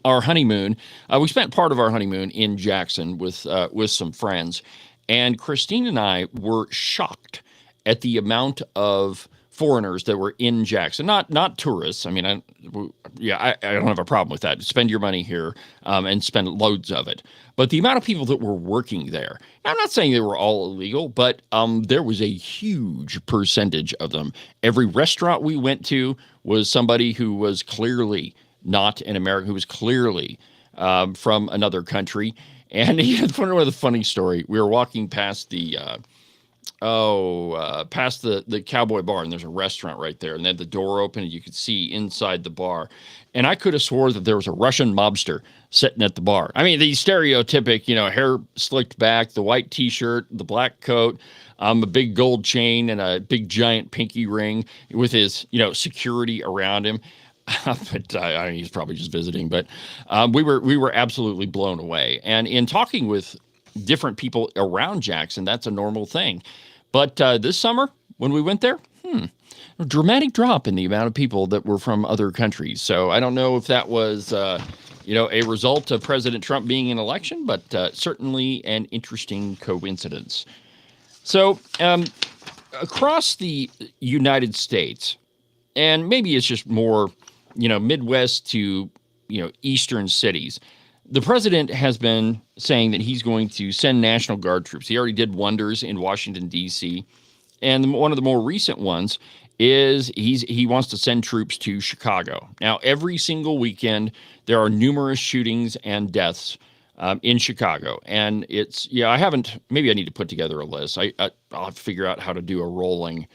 our honeymoon. We spent part of our honeymoon in Jackson with some friends. And Christine and I were shocked at the amount of foreigners that were in Jackson, not tourists. I mean, I don't have a problem with that. Spend your money here and spend loads of it. But the amount of people that were working there, I'm not saying they were all illegal, but there was a huge percentage of them. Every restaurant we went to was somebody who was clearly not an American, who was clearly from another country. And one of the funny story, we were walking past past the Cowboy bar, and there's a restaurant right there, and they had the door open and you could see inside the bar. And I could have swore that there was a Russian mobster sitting at the bar. I mean, the stereotypic, hair slicked back, the white t-shirt, the black coat, a big gold chain and a big giant pinky ring with his, security around him. But he's probably just visiting, but we were absolutely blown away. And in talking with different people around Jackson, that's a normal thing. But this summer, when we went there, a dramatic drop in the amount of people that were from other countries. So I don't know if that was, a result of President Trump being in election, but certainly an interesting coincidence. So across the United States, and maybe it's just more, Midwest to, eastern cities, the president has been saying that he's going to send National Guard troops. He already did wonders in Washington, D.C., and one of the more recent ones is he wants to send troops to Chicago. Now, every single weekend, there are numerous shootings and deaths in Chicago. And maybe I need to put together a list. I'll have to figure out how to do a rolling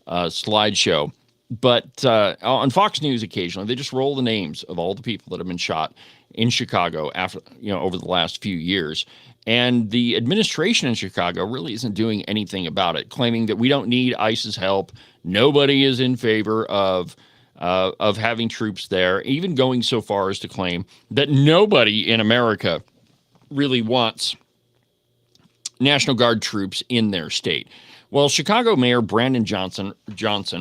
slideshow. But on Fox News occasionally, they just roll the names of all the people that have been shot in Chicago after, over the last few years. And the administration in Chicago really isn't doing anything about it, claiming that we don't need ICE's help. Nobody is in favor of having troops there, even going so far as to claim that nobody in America really wants National Guard troops in their state. Well, Chicago Mayor Brandon Johnson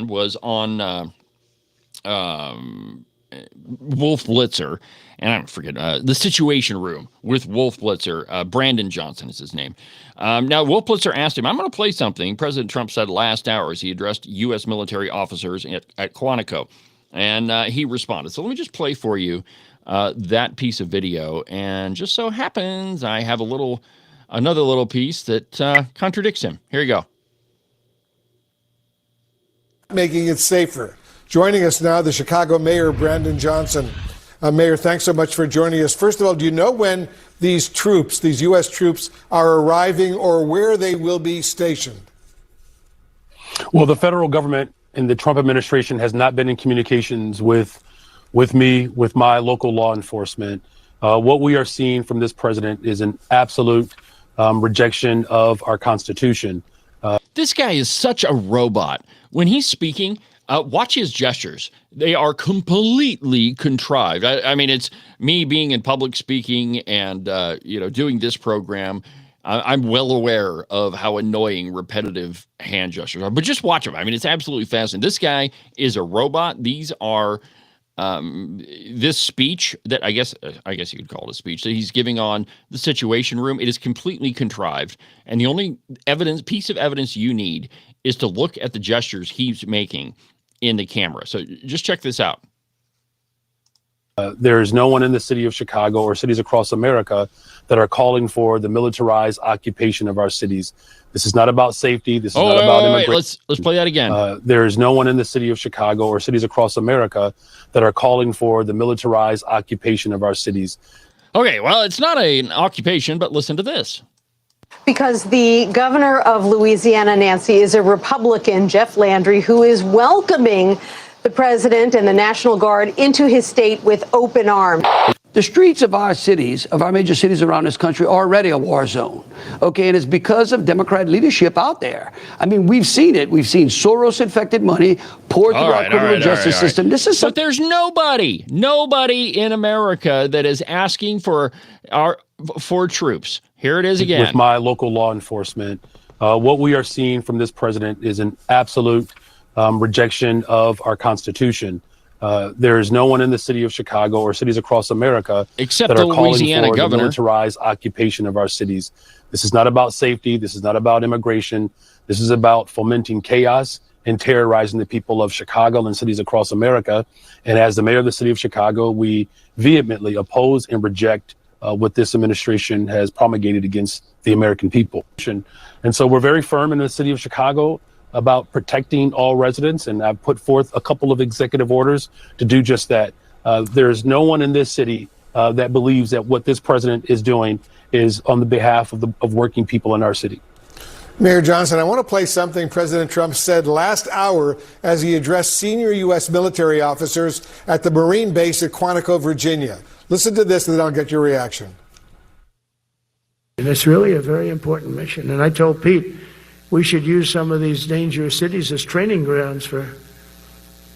was on Wolf Blitzer, and I don't forget the Situation Room with Wolf Blitzer. Brandon Johnson is his name. Now, Wolf Blitzer asked him, I'm going to play something President Trump said last hour as he addressed U.S. military officers at Quantico, and he responded. So let me just play for you that piece of video, and just so happens I have another little piece that contradicts him. Here you go. Making it safer. Joining us now, the Chicago Mayor, Brandon Johnson. Mayor, thanks so much for joining us. First of all, do you know when these troops, these U.S. troops, are arriving or where they will be stationed? Well, the federal government and the Trump administration has not been in communications with me, with my local law enforcement. What we are seeing from this president is an absolute rejection of our Constitution. This guy is such a robot. When he's speaking, watch his gestures. They are completely contrived. I mean, it's me being in public speaking and, doing this program. I'm well aware of how annoying repetitive hand gestures are, but just watch him. I mean, it's absolutely fascinating. This guy is a robot. These are this speech that I guess you could call it a speech that he's giving on the Situation Room. It is completely contrived. And the only piece of evidence you need is to look at the gestures he's making in the camera. So just check this out. There is no one in the city of Chicago or cities across America that are calling for the militarized occupation of our cities. This is not about safety. This is not about immigration. Let's play that again. There is no one in the city of Chicago or cities across America that are calling for the militarized occupation of our cities. Okay, well, it's not an occupation, but listen to this. Because the governor of Louisiana, Nancy, is a Republican, Jeff Landry, who is welcoming the president and the National Guard into his state with open arms. The streets of our cities, of our major cities around this country, are already a war zone. Okay, and it's because of Democrat leadership out there. I mean, we've seen it. We've seen Soros-infected money poured through our criminal justice system. This is but there's nobody in America that is asking for troops. Here it is again. With my local law enforcement, what we are seeing from this president is an absolute rejection of our Constitution. There is no one in the city of Chicago or cities across America except that are the calling Louisiana for governor. the militarized occupation of our cities. This is not about safety. This is not about immigration. This is about fomenting chaos and terrorizing the people of Chicago and cities across America. And as the mayor of the city of Chicago, we vehemently oppose and reject what this administration has promulgated against the American people. And so we're very firm in the city of Chicago about protecting all residents, and I've put forth a couple of executive orders to do just that. There's no one in this city that believes that what this president is doing is on the behalf of working people in our city. Mayor Johnson, I want to play something President Trump said last hour as he addressed senior U.S. military officers at the Marine base at Quantico, Virginia. Listen to this, and then I'll get your reaction. And it's really a very important mission. And I told Pete, we should use some of these dangerous cities as training grounds for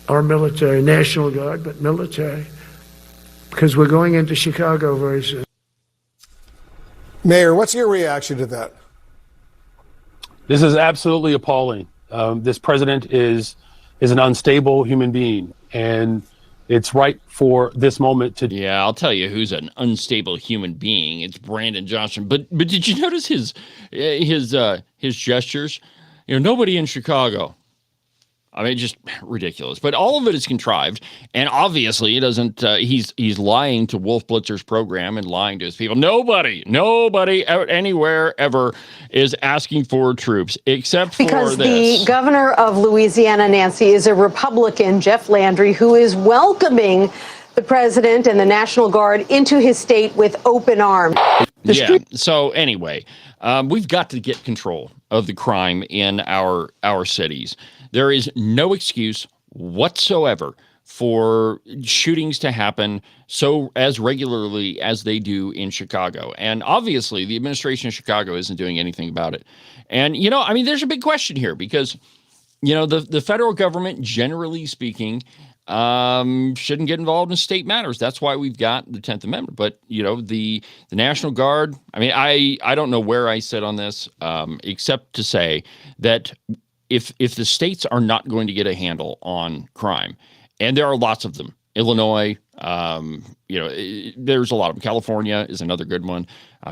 our military, National Guard, but military, because we're going into Chicago very soon. Mayor, what's your reaction to that? This is absolutely appalling. This president is an unstable human being, and it's right for this moment to. Yeah, I'll tell you who's an unstable human being. It's Brandon Johnson. But did you notice his gestures? Nobody in Chicago. I mean, just ridiculous. But all of it is contrived, and obviously, it doesn't. He's lying to Wolf Blitzer's program and lying to his people. Nobody out anywhere ever is asking for troops except for because this. The governor of Louisiana, Nancy, is a Republican, Jeff Landry, who is welcoming the president and the National Guard into his state with open arms. Yeah. So anyway, we've got to get control of the crime in our cities. There is no excuse whatsoever for shootings to happen so as regularly as they do in Chicago. And obviously, the administration of Chicago isn't doing anything about it. And, there's a big question here because, the federal government, generally speaking, shouldn't get involved in state matters. That's why we've got the 10th Amendment. But, the National Guard, I don't know where I sit on this, except to say that if the states are not going to get a handle on crime, and there are lots of them, Illinois, there's a lot of them. California is another good one.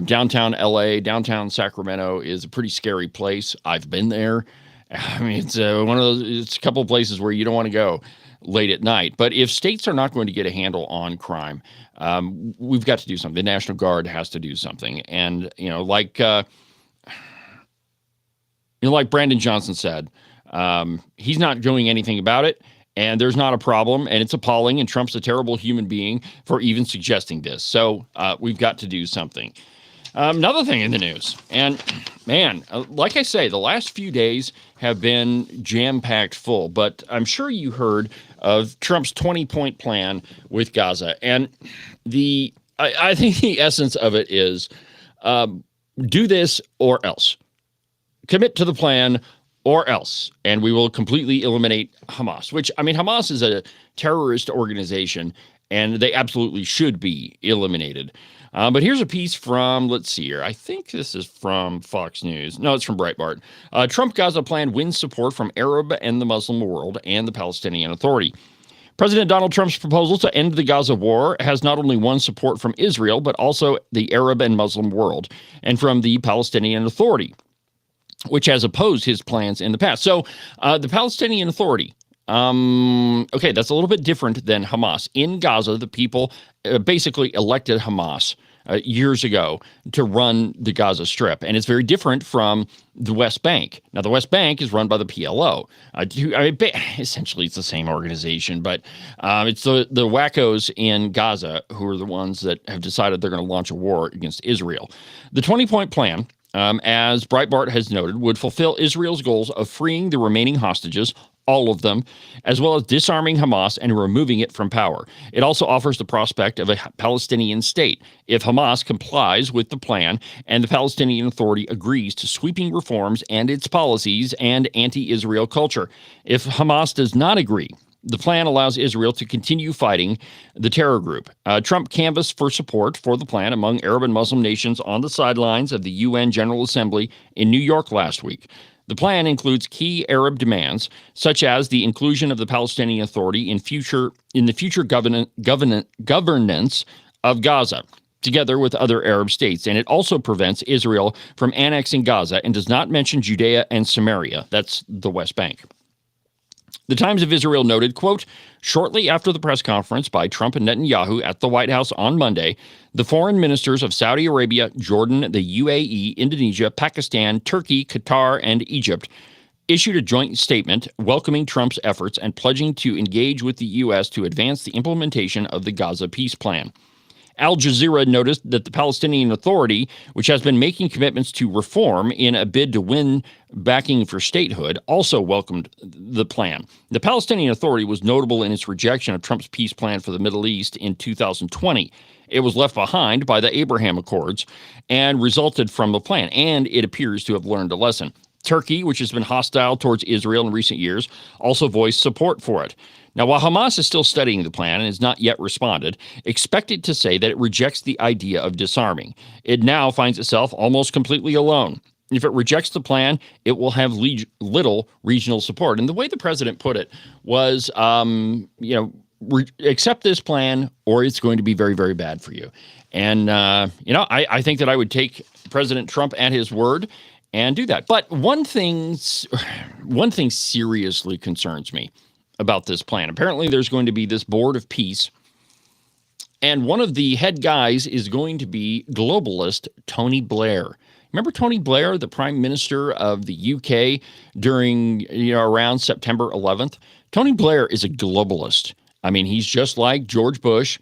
Downtown LA, downtown Sacramento is a pretty scary place. I've been there. It's one of those. It's a couple of places where you don't want to go late at night. But if states are not going to get a handle on crime, we've got to do something. The National Guard has to do something. And like Brandon Johnson said, he's not doing anything about it. And there's not a problem, and it's appalling, and Trump's a terrible human being for even suggesting this. So we've got to do something. Another thing in the news, and man, like I say, the last few days have been jam-packed full, but I'm sure you heard of Trump's 20-point plan with Gaza. And I think the essence of it is do this or else. Commit to the plan or else, and we will completely eliminate Hamas, which, I mean, Hamas is a terrorist organization, and they absolutely should be eliminated. But here's a piece from, let's see here, I think this is from Fox News. No, it's from Breitbart. Trump Gaza plan wins support from Arab and the Muslim world and the Palestinian Authority. President Donald Trump's proposal to end the Gaza war has not only won support from Israel, but also the Arab and Muslim world and from the Palestinian Authority, which has opposed his plans in the past. So the Palestinian Authority, okay, that's a little bit different than Hamas. In Gaza, the people basically elected Hamas years ago to run the Gaza Strip, and it's very different from the West Bank. Now, the West Bank is run by the PLO. Essentially, it's the same organization, but it's the wackos in Gaza who are the ones that have decided they're going to launch a war against Israel. The 20-point plan, as Breitbart has noted, would fulfill Israel's goals of freeing the remaining hostages, all of them, as well as disarming Hamas and removing it from power. It also offers the prospect of a Palestinian state if Hamas complies with the plan and the Palestinian Authority agrees to sweeping reforms and its policies and anti-Israel culture. If Hamas does not agree, the plan allows Israel to continue fighting the terror group. Trump canvassed for support for the plan among Arab and Muslim nations on the sidelines of the UN General Assembly in New York last week. The plan includes key Arab demands, such as the inclusion of the Palestinian Authority in the future governance of Gaza, together with other Arab states. And it also prevents Israel from annexing Gaza and does not mention Judea and Samaria. That's the West Bank. The Times of Israel noted, quote, shortly after the press conference by Trump and Netanyahu at the White House on Monday, the foreign ministers of Saudi Arabia, Jordan, the UAE, Indonesia, Pakistan, Turkey, Qatar, and Egypt issued a joint statement welcoming Trump's efforts and pledging to engage with the U.S. to advance the implementation of the Gaza peace plan. Al Jazeera noticed that the Palestinian Authority, which has been making commitments to reform in a bid to win backing for statehood, also welcomed the plan. The Palestinian Authority was notable in its rejection of Trump's peace plan for the Middle East in 2020. It was left behind by the Abraham Accords and resulted from the plan, and it appears to have learned a lesson. Turkey, which has been hostile towards Israel in recent years, also voiced support for it. Now, while Hamas is still studying the plan and has not yet responded, expect it to say that it rejects the idea of disarming. It now finds itself almost completely alone. If it rejects the plan, it will have little regional support. And the way the president put it was, accept this plan or it's going to be very, very bad for you. And, I think that I would take President Trump at his word and do that. But one thing seriously concerns me about this plan. Apparently, there's going to be this board of peace, and one of the head guys is going to be globalist Tony Blair. Remember Tony Blair, the Prime Minister of the UK during, around September 11th? Tony Blair is a globalist. I mean, he's just like George Bush,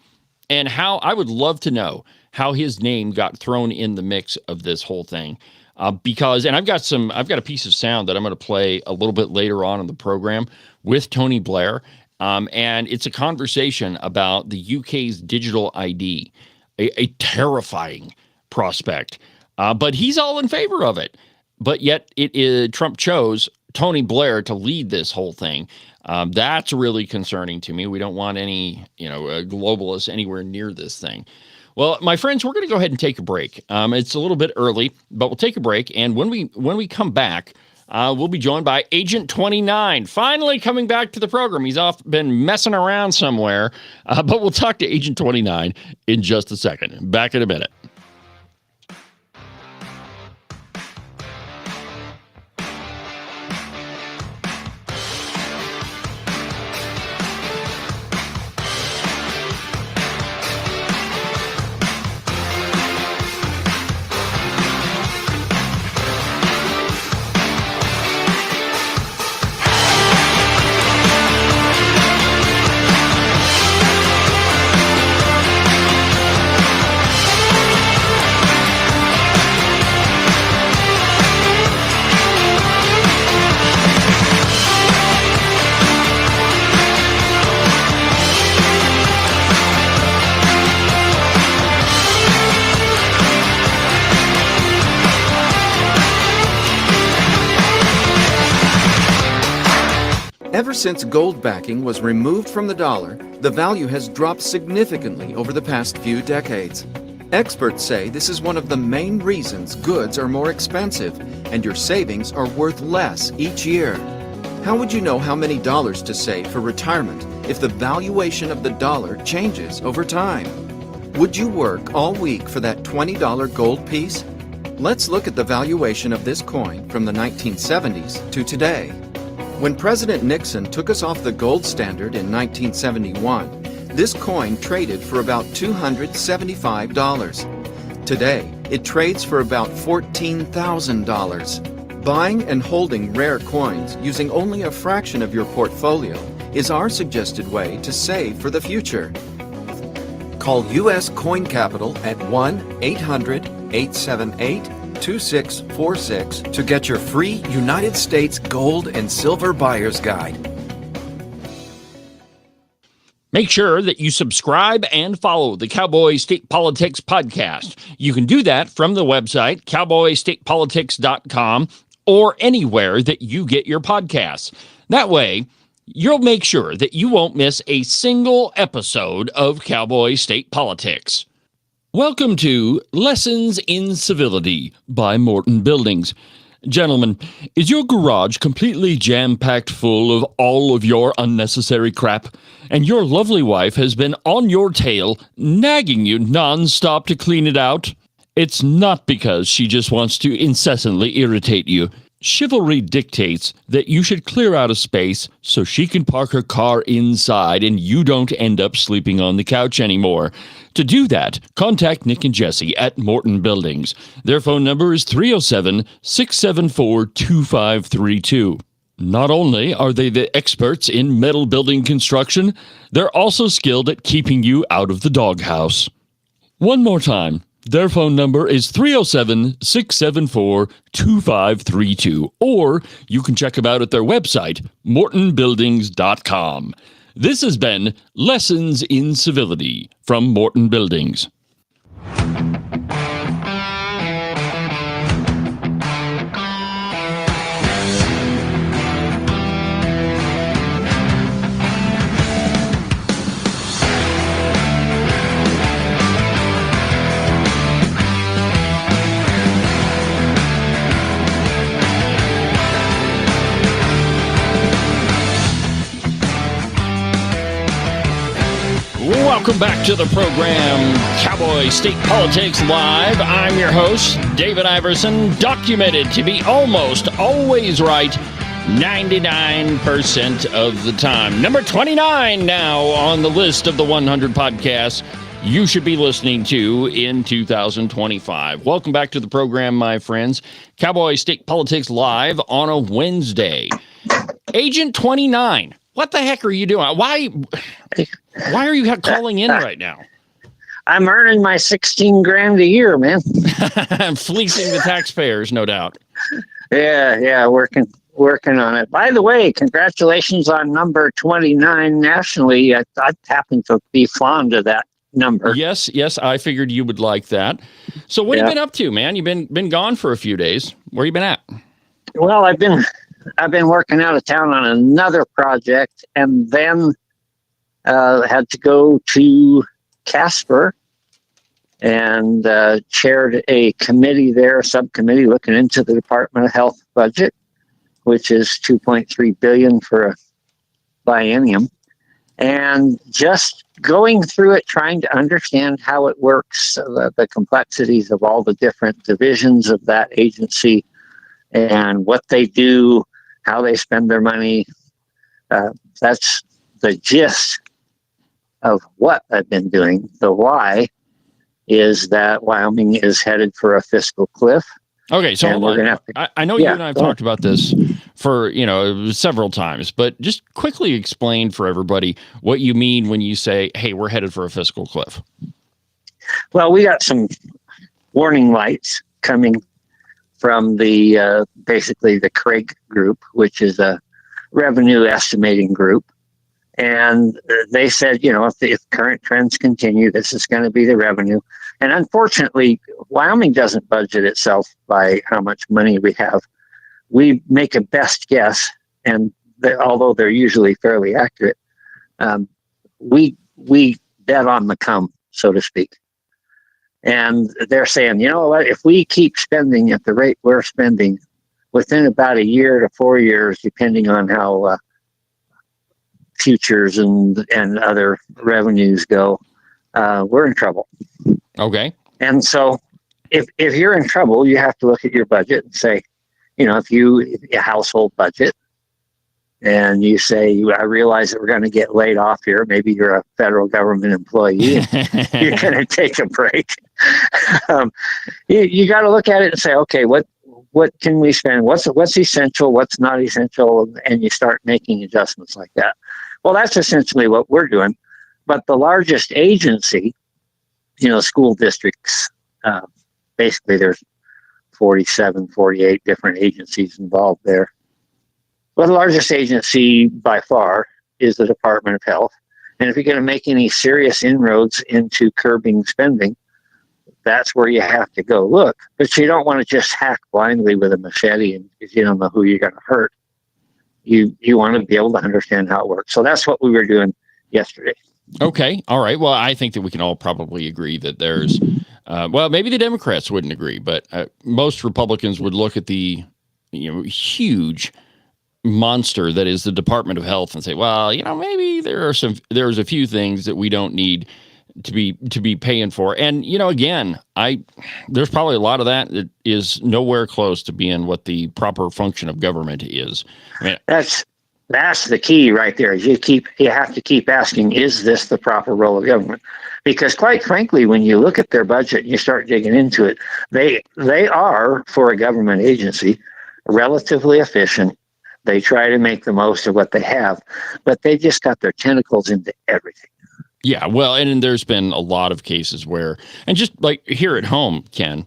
and I would love to know how his name got thrown in the mix of this whole thing. Because I've got a piece of sound that I'm going to play a little bit later on in the program with Tony Blair. And it's a conversation about the UK's digital ID, a terrifying prospect. But he's all in favor of it. But yet Trump chose Tony Blair to lead this whole thing. That's really concerning to me. We don't want any, globalists anywhere near this thing. Well, my friends, we're going to go ahead and take a break. It's a little bit early, but we'll take a break. And when we come back, we'll be joined by Agent 29, finally coming back to the program. He's been messing around somewhere, but we'll talk to Agent 29 in just a second. Back in a minute. Ever since gold backing was removed from the dollar, the value has dropped significantly over the past few decades. Experts say this is one of the main reasons goods are more expensive and your savings are worth less each year. How would you know how many dollars to save for retirement if the valuation of the dollar changes over time? Would you work all week for that $20 gold piece? Let's look at the valuation of this coin from the 1970s to today. When President Nixon took us off the gold standard in 1971, this coin traded for about $275. Today, it trades for about $14,000. Buying and holding rare coins using only a fraction of your portfolio is our suggested way to save for the future. Call U.S. Coin Capital at 1-800-878-2646 to get your free United States Gold and Silver Buyer's Guide. Make sure that you subscribe and follow the Cowboy State Politics podcast. You can do that from the website, cowboystatepolitics.com, or anywhere that you get your podcasts. That way, you'll make sure that you won't miss a single episode of Cowboy State Politics. Welcome to Lessons in Civility by Morton Buildings. Gentlemen, is your garage completely jam-packed full of all of your unnecessary crap, and your lovely wife has been on your tail, nagging you non-stop to clean it out? It's not because she just wants to incessantly irritate you. Chivalry dictates that you should clear out a space so she can park her car inside and you don't end up sleeping on the couch anymore. To do that, contact Nick and Jesse at Morton Buildings. Their phone number is 307-674-2532. Not only are they the experts in metal building construction, they're also skilled at keeping you out of the doghouse. One more time. Their phone number is 307-674-2532, or you can check them out at their website, mortonbuildings.com. This has been Lessons in Civility from Morton Buildings. Welcome back to the program, Cowboy State Politics Live. I'm your host, David Iverson, documented to be almost always right 99% of the time. Number 29 now on the list of the 100 podcasts you should be listening to in 2025. Welcome back to the program, my friends. Cowboy State Politics Live on a Wednesday. Agent 29. What the heck are you doing? Why are you calling in right now? I'm earning my 16 grand a year, man. I'm fleecing the taxpayers, no doubt. Yeah, working on it. By the way, congratulations on number 29 nationally. I happen to be fond of that number. Yes, I figured you would like that. So what have you been up to, man? You've been gone for a few days. Where you been at? Well, I've been working out of town on another project, and then had to go to Casper and chaired a committee there, a subcommittee looking into the Department of Health budget, which is $2.3 billion for a biennium, and just going through it, trying to understand how it works, the complexities of all the different divisions of that agency and what they do, how they spend their money. That's the gist of what I've been doing. The why is that Wyoming is headed for a fiscal cliff. Okay, so I know you and I have talked about this for several times, but just quickly explain for everybody what you mean when you say, hey, we're headed for a fiscal cliff. Well, we got some warning lights coming from the basically the Craig group, which is a revenue estimating group. And they said, if current trends continue, this is going to be the revenue. And unfortunately, Wyoming doesn't budget itself by how much money we have. We make a best guess, and although they're usually fairly accurate, we bet on the come, so to speak. And they're saying, you know what, if we keep spending at the rate we're spending, within about a year to 4 years, depending on how futures and other revenues go, we're in trouble. Okay. And so if you're in trouble, you have to look at your budget and say, if a household budget, and you say, I realize that we're going to get laid off here. Maybe you're a federal government employee and you're going to take a break. You got to look at it and say, okay, what can we spend? What's essential? What's not essential? And you start making adjustments like that. Well, that's essentially what we're doing. But the largest agency, school districts, basically there's 47, 48 different agencies involved there. But the largest agency by far is the Department of Health. And if you're going to make any serious inroads into curbing spending, that's where you have to go look. But you don't want to just hack blindly with a machete because you don't know who you're going to hurt. You want to be able to understand how it works. So that's what we were doing yesterday. Okay. All right. Well, I think that we can all probably agree that there's, maybe the Democrats wouldn't agree, but most Republicans would look at the, huge monster that is the Department of Health and say, well, maybe there's a few things that we don't need to be paying for. And, again, there's probably a lot of that is nowhere close to being what the proper function of government is. I mean, that's the key right there. Is you have to keep asking, is this the proper role of government? Because quite frankly, when you look at their budget and you start digging into it, they are, for a government agency, relatively efficient. They try to make the most of what they have, but they just got their tentacles into everything. Yeah, well, and there's been a lot of cases where, and just like here at home, Ken,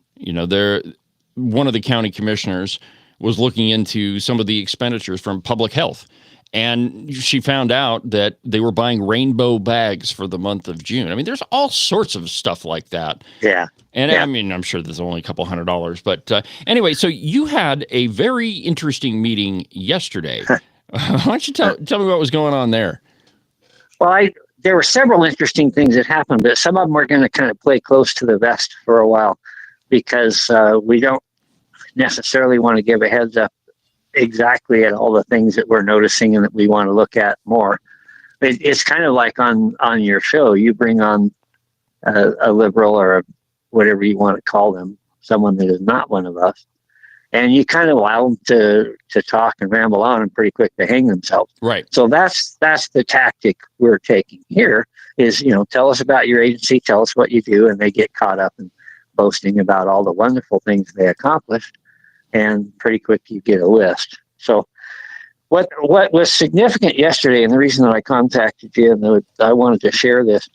one of the county commissioners was looking into some of the expenditures from public health, and she found out that they were buying rainbow bags for the month of June. I mean, there's all sorts of stuff like that. Yeah. And I mean, I'm sure there's only a couple $100, but anyway, so you had a very interesting meeting yesterday. Why don't you tell me what was going on there? Well, there were several interesting things that happened, but some of them are going to kind of play close to the vest for a while because we don't necessarily want to give a heads up exactly at all the things that we're noticing and that we want to look at more. It's kind of like on your show, you bring on a liberal or whatever you want to call them, someone that is not one of us, and you kind of allow them to talk and ramble on and pretty quick to hang themselves. Right. So that's the tactic we're taking here is, tell us about your agency, tell us what you do, and they get caught up in boasting about all the wonderful things they accomplished, and pretty quick you get a list. So what was significant yesterday, and the reason that I contacted you and I wanted to share this,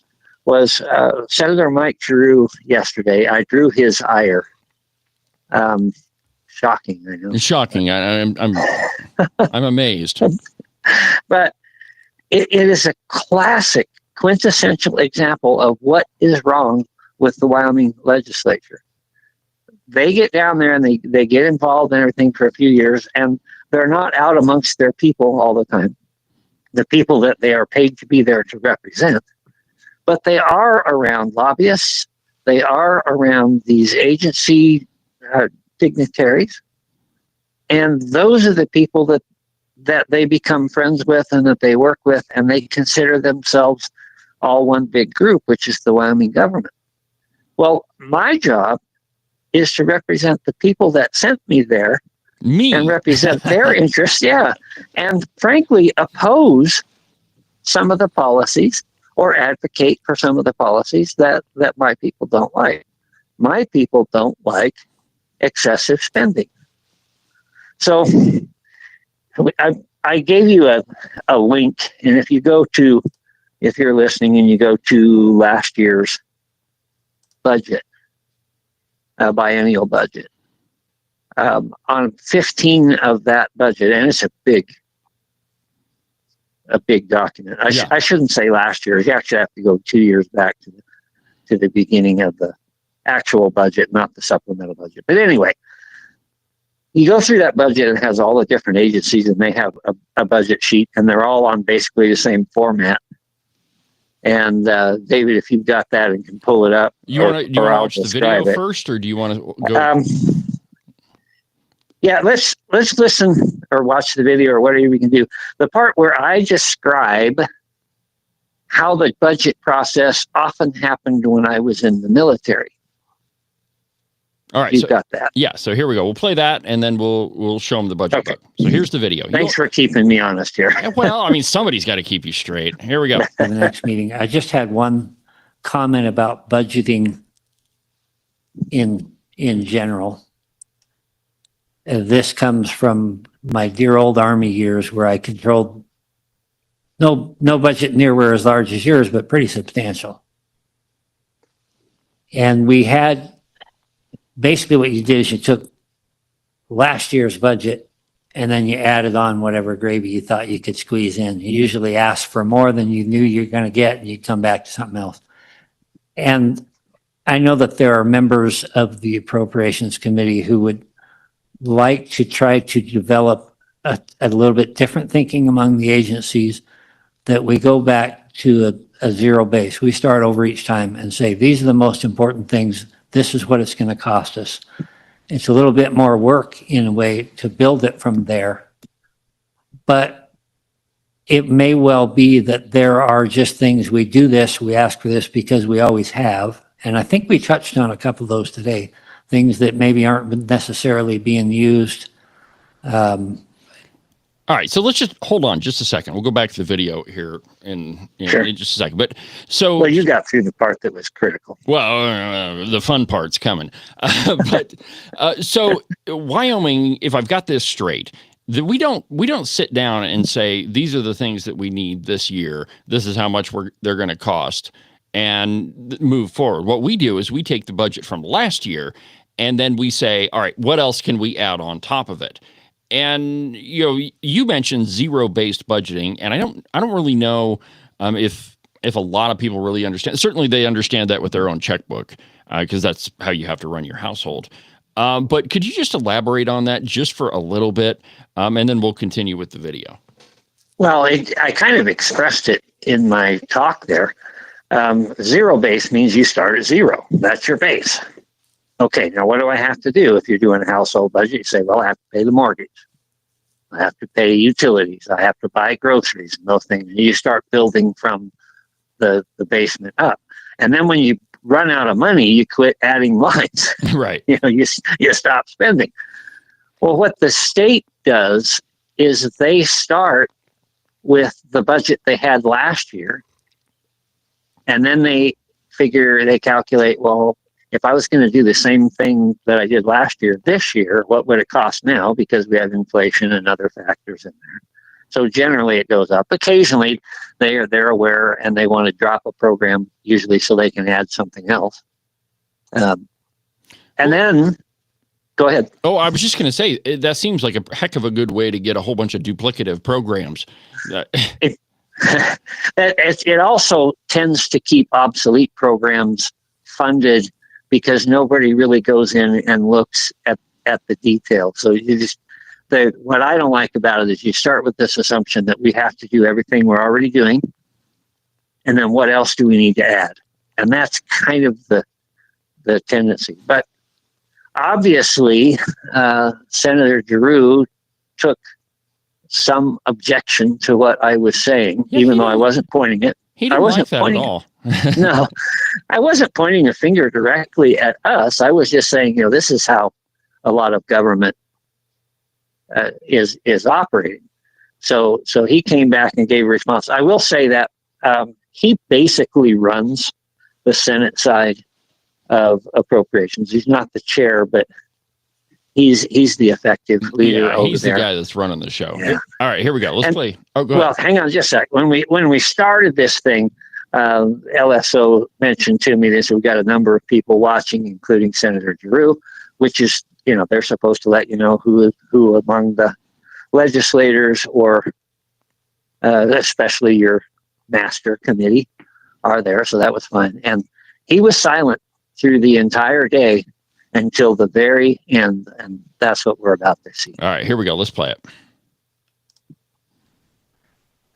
was Senator Mike Drew yesterday. I drew his ire. Shocking, I know. Shocking. I'm amazed. But it is a classic, quintessential example of what is wrong with the Wyoming legislature. They get down there and they get involved in everything for a few years, and they're not out amongst their people all the time, the people that they are paid to be there to represent. But they are around lobbyists. They are around these agency dignitaries. And those are the people that they become friends with and that they work with, and they consider themselves all one big group, which is the Wyoming government. Well, my job is to represent the people that sent me there and represent their interests, and frankly oppose some of the policies or advocate for some of the policies that my people don't like. My people don't like excessive spending. So I gave you a link, and if you're listening and you go to last year's budget, biennial budget, on 15 of that budget, and it's a big document. I shouldn't say last year. You actually have to go 2 years back to the beginning of the actual budget, not the supplemental budget. But anyway, you go through that budget, it has all the different agencies, and they have a budget sheet, and they're all on basically the same format. And David, if you've got that and can pull it up, Do you want to watch the video first, or do you want to go? Yeah, let's listen or watch the video or whatever we can do. The part where I describe how the budget process often happened when I was in the military. All right, You've got that. Yeah, so here we go. We'll play that, and then we'll show them the budget book. So here's the video. Thanks for keeping me honest here. Well, I mean, somebody's got to keep you straight. Here we go. For the next meeting, I just had one comment about budgeting in general. This comes from my dear old Army years, where I controlled no budget near where as large as yours, but pretty substantial. And we had, basically what you did is you took last year's budget and then you added on whatever gravy you thought you could squeeze in. You usually asked for more than you knew you're going to get, and you'd come back to something else. And I know that there are members of the Appropriations Committee who would like to try to develop a little bit different thinking among the agencies, that we go back to a zero base. We start over each time and say, these are the most important things. This is what it's going to cost us. It's a little bit more work in a way to build it from there. But it may well be that there are just things, we do this, we ask for this because we always have. And I think we touched on a couple of those today, things that maybe aren't necessarily being used. All right, so let's just hold on just a second. We'll go back to the video here in just a second. But so, well, you got through the part that was critical. Well, the fun part's coming. So Wyoming, if I've got this straight, we don't sit down and say these are the things that we need this year. This is how much they're going to cost, and move forward. What we do is we take the budget from last year, and then we say, all right, what else can we add on top of it? And you mentioned zero-based budgeting, and I don't really know if a lot of people really understand. Certainly, they understand that with their own checkbook, because that's how you have to run your household. But could you just elaborate on that just for a little bit, and then we'll continue with the video. Well, I kind of expressed it in my talk there. Zero base means you start at zero. That's your base. Okay, now what do I have to do? If you're doing a household budget, you say, well, I have to pay the mortgage. I have to pay utilities. I have to buy groceries and those things. And you start building from the basement up. And then when you run out of money, you quit adding lines. Right. You stop spending. Well, what the state does is they start with the budget they had last year. And then they calculate, well, if I was going to do the same thing that I did last year, this year, what would it cost now? Because we have inflation and other factors in there. So generally it goes up. Occasionally they're aware and they want to drop a program, usually so they can add something else. And then, go ahead. Oh, I was just going to say, that seems like a heck of a good way to get a whole bunch of duplicative programs. It also tends to keep obsolete programs funded, because nobody really goes in and looks at the details. So what I don't like about it is you start with this assumption that we have to do everything we're already doing, and then what else do we need to add? And that's kind of the tendency. But obviously, Senator Giroux took some objection to what I was saying, even though I wasn't pointing it. He didn't like that at all. No, I wasn't pointing a finger directly at us. I was just saying, this is how a lot of government is operating. So he came back and gave a response. I will say that he basically runs the Senate side of appropriations. He's not the chair, but he's the effective leader over there. He's the guy that's running the show. Yeah. All right, here we go. Let's play. Oh, go ahead. Hang on just a sec. When we started this thing, LSO mentioned to me this. We've got a number of people watching, including Senator Giroux, which is, they're supposed to let you know who among the legislators or especially your master committee are there. So that was fun. And he was silent through the entire day. until the very end. And that's what we're about to see. All right, here we go. Let's play it.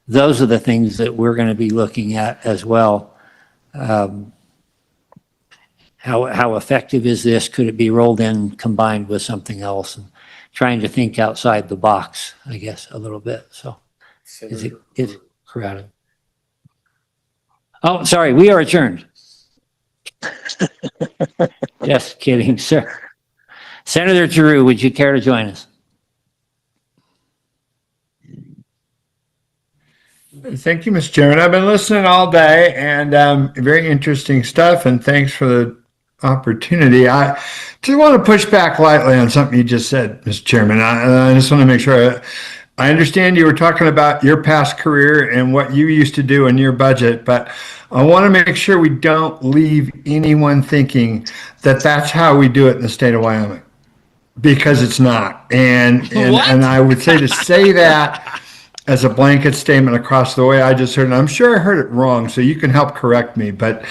Those are the things that we're going to be looking at as well. How effective is this? Could it be rolled in combined with something else? And trying to think outside the box, I guess, a little bit. So is it crowded? Oh, sorry, we are adjourned. Just kidding, sir. Senator Giroux, would you care to join us? Thank you, Mr. Chairman. I've been listening all day, and very interesting stuff, and thanks for the opportunity. I just want to push back lightly on something you just said, Mr. Chairman. I just want to make sure I understand you were talking about your past career and what you used to do in your budget, but I want to make sure we don't leave anyone thinking that that's how we do it in the state of Wyoming, because it's not. And I would say to say that as a blanket statement across the way I just heard, and I'm sure I heard it wrong, so you can help correct me, but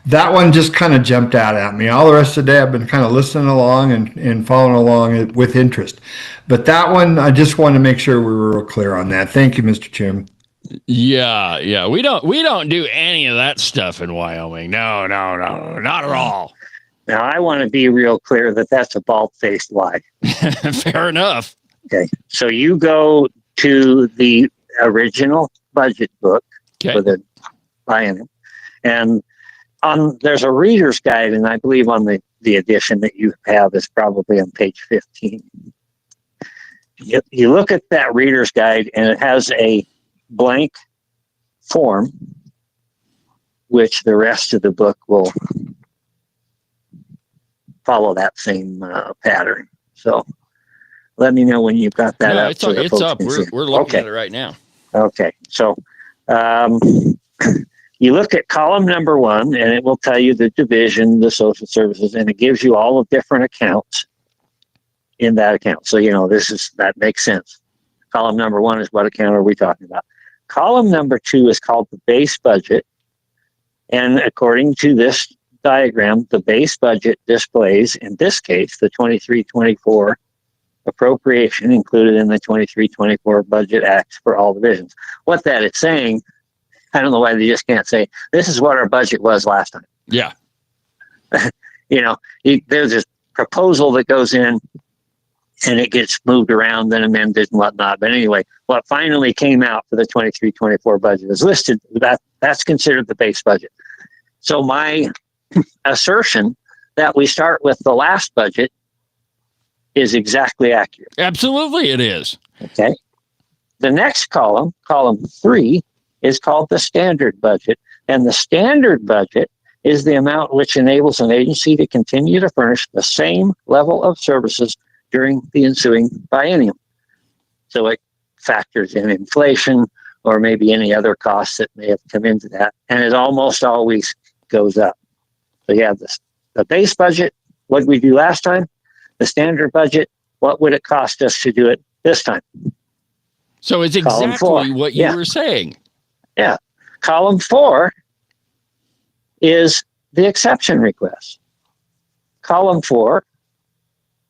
that one just kind of jumped out at me. All the rest of the day I've been kind of listening along and following along with interest. But that one, I just want to make sure we were real clear on that. Thank you, Mr. Chairman. Yeah. We don't do any of that stuff in Wyoming. No, not at all. Now, I want to be real clear that that's a bald-faced lie. Fair enough. Okay. So you go to the original budget book for the biennium, and there's a reader's guide, and I believe on the edition that you have is probably on page 15. You look at that reader's guide, and it has a blank form, which the rest of the book will follow that same pattern. So let me know when you've got that up. It's up. We're looking at it right now. Okay. So you look at column number 1, and it will tell you the division, the social services, and it gives you all the different accounts in that account. So, that makes sense. Column number 1 is what account are we talking about? Column number 2 is called the base budget. And according to this diagram, the base budget displays, in this case, the 23-24 appropriation included in the 23-24 budget acts for all divisions. What that is saying, I don't know why they just can't say, this is what our budget was last time. Yeah. There's this proposal that goes in, and it gets moved around and amended and whatnot. But anyway, what finally came out for the 23-24 budget is listed. That's considered the base budget. So my assertion that we start with the last budget is exactly accurate. Absolutely, it is. Okay. The next column 3, is called the standard budget. And the standard budget is the amount which enables an agency to continue to furnish the same level of services during the ensuing biennium. So it factors in inflation or maybe any other costs that may have come into that. And it almost always goes up. So you have the base budget, what did we do last time? The standard budget, what would it cost us to do it this time? So it's exactly what you were saying. Yeah. Column 4 is the exception request. Column 4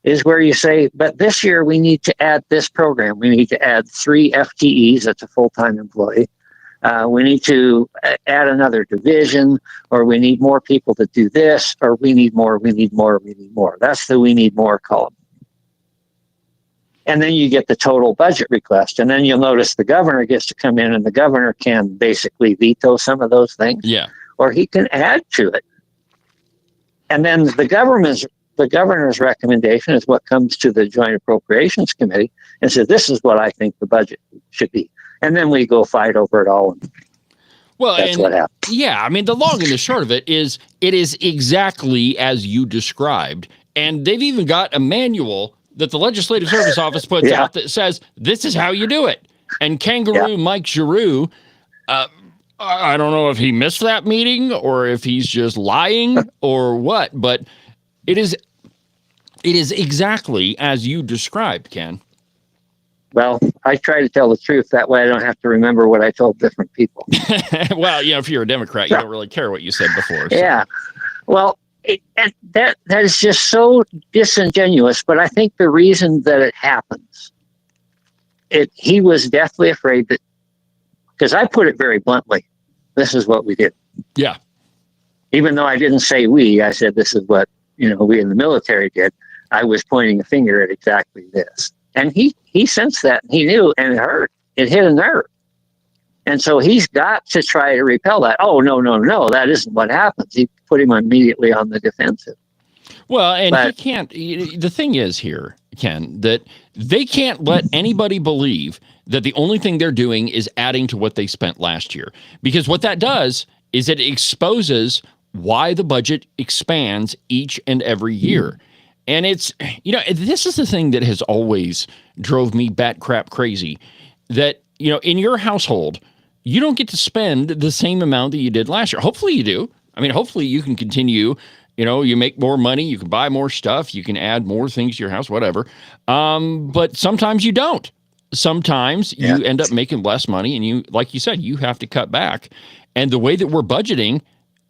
is where you say, but this year we need to add this program. We need to add 3 FTEs, that's a full-time employee. We need to add another division, or we need more people to do this, or we need more. That's the we need more column. And then you get the total budget request. And then you'll notice the governor gets to come in, and the governor can basically veto some of those things. Yeah. Or he can add to it. And then the governor's recommendation is what comes to the Joint Appropriations Committee and says, this is what I think the budget should be. And then we go fight over it all. And that's what happens. Yeah, I mean, the long and the short of it is exactly as you described. And they've even got a manual that the Legislative Service Office puts out that says, this is how you do it. And Kangaroo Mike Giroux, I don't know if he missed that meeting or if he's just lying or what, but it is exactly as you described, Ken. Well, I try to tell the truth. That way I don't have to remember what I told different people. Well, if you're a Democrat, you don't really care what you said before. So. Yeah. Well, And that is just so disingenuous. But I think the reason that it happens, he was deathly afraid that, because I put it very bluntly, this is what we did. Yeah. Even though I didn't say we, I said this is what we in the military did. I was pointing a finger at exactly this, and he sensed that, and he knew, and it hurt. It hit a nerve. And so he's got to try to repel that. Oh, no, that isn't what happens. He put him immediately on the defensive. Well, and he can't. The thing is here, Ken, that they can't let anybody believe that the only thing they're doing is adding to what they spent last year. Because what that does is it exposes why the budget expands each and every year. And it's, this is the thing that has always drove me bat crap crazy, that, in your household, you don't get to spend the same amount that you did last year. Hopefully you do. I mean, hopefully you can continue, you make more money, you can buy more stuff, you can add more things to your house, whatever. But sometimes you don't. Sometimes you end up making less money, and you, like you said, you have to cut back. And the way that we're budgeting,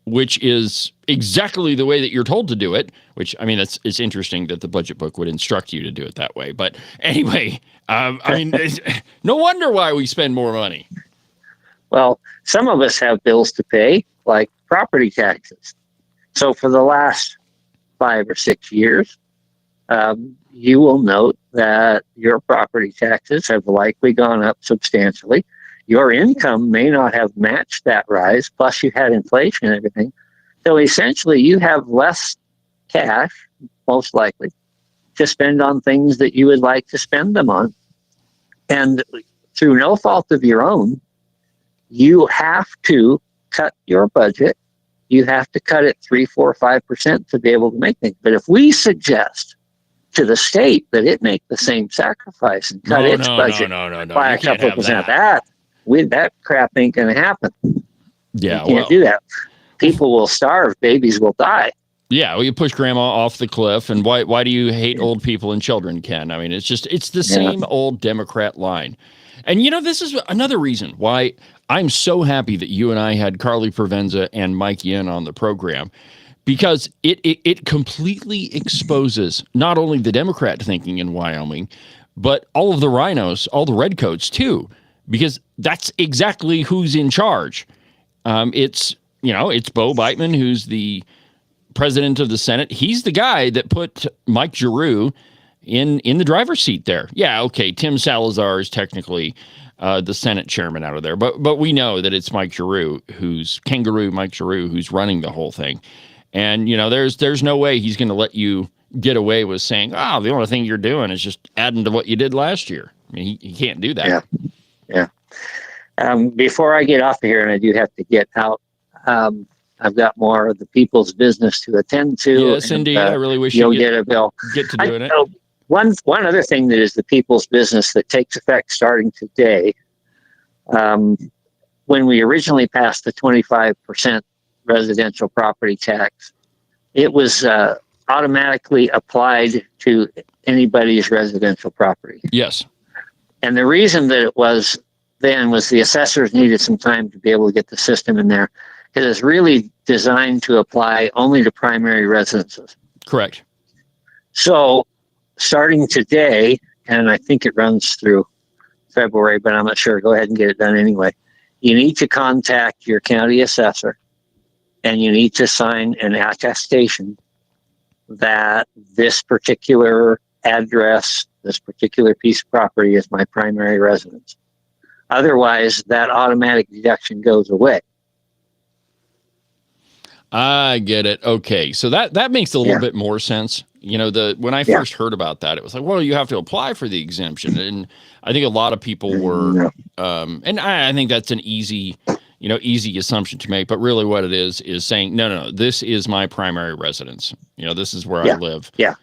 which is exactly the way that you're told to do it, which, I mean, it's interesting that the budget book would instruct you to do it that way. But anyway, no wonder why we spend more money. Well, some of us have bills to pay, like property taxes. So for the last 5 or 6 years, you will note that your property taxes have likely gone up substantially. Your income may not have matched that rise, plus you had inflation and everything. So essentially, you have less cash, most likely, to spend on things that you would like to spend them on. And through no fault of your own, you have to cut your budget. You have to cut it 3, 4, 5% to be able to make things. But if we suggest to the state that it make the same sacrifice and cut its budget by a couple of percent, that crap ain't going to happen. Yeah, you can't do that. People will starve. Babies will die. Yeah, well, you push grandma off the cliff, and why do you hate old people and children, Ken? I mean, it's the same old Democrat line. And, this is another reason why I'm so happy that you and I had Carly Provenza and Mike Yin on the program, because it completely exposes not only the Democrat thinking in Wyoming, but all of the rhinos, all the redcoats too, because that's exactly who's in charge. It's Bo Beitman, who's the president of the Senate. He's the guy that put Mike Giroux in the driver's seat there. Yeah, okay, Tim Salazar is technically the Senate chairman out of there, but we know that it's Mike Giroux, Mike Giroux, who's running the whole thing. And there's no way he's going to let you get away with saying, the only thing you're doing is just adding to what you did last year. I mean, he can't do that. Yeah. Before I get off of here, and I do have to get out, I've got more of the people's business to attend to. Yes, indeed. I really wish you'll you get a bill. Get to doing it. One other thing that is the people's business that takes effect starting today, when we originally passed the 25% residential property tax, it was automatically applied to anybody's residential property. Yes. And the reason that it was then was the assessors needed some time to be able to get the system in there, because it's really designed to apply only to primary residences. Correct. So starting today, and I think it runs through February, but I'm not sure. Go ahead and get it done anyway. You need to contact your county assessor, and you need to sign an attestation that this particular address, this particular piece of property is my primary residence. Otherwise, that automatic deduction goes away. I get it. Okay. So that makes a little bit more sense. When I first heard about that, it was like, well, you have to apply for the exemption. And I think a lot of people were, and I think that's an easy assumption to make, but really what it is saying, no, this is my primary residence. This is where I live. Yeah.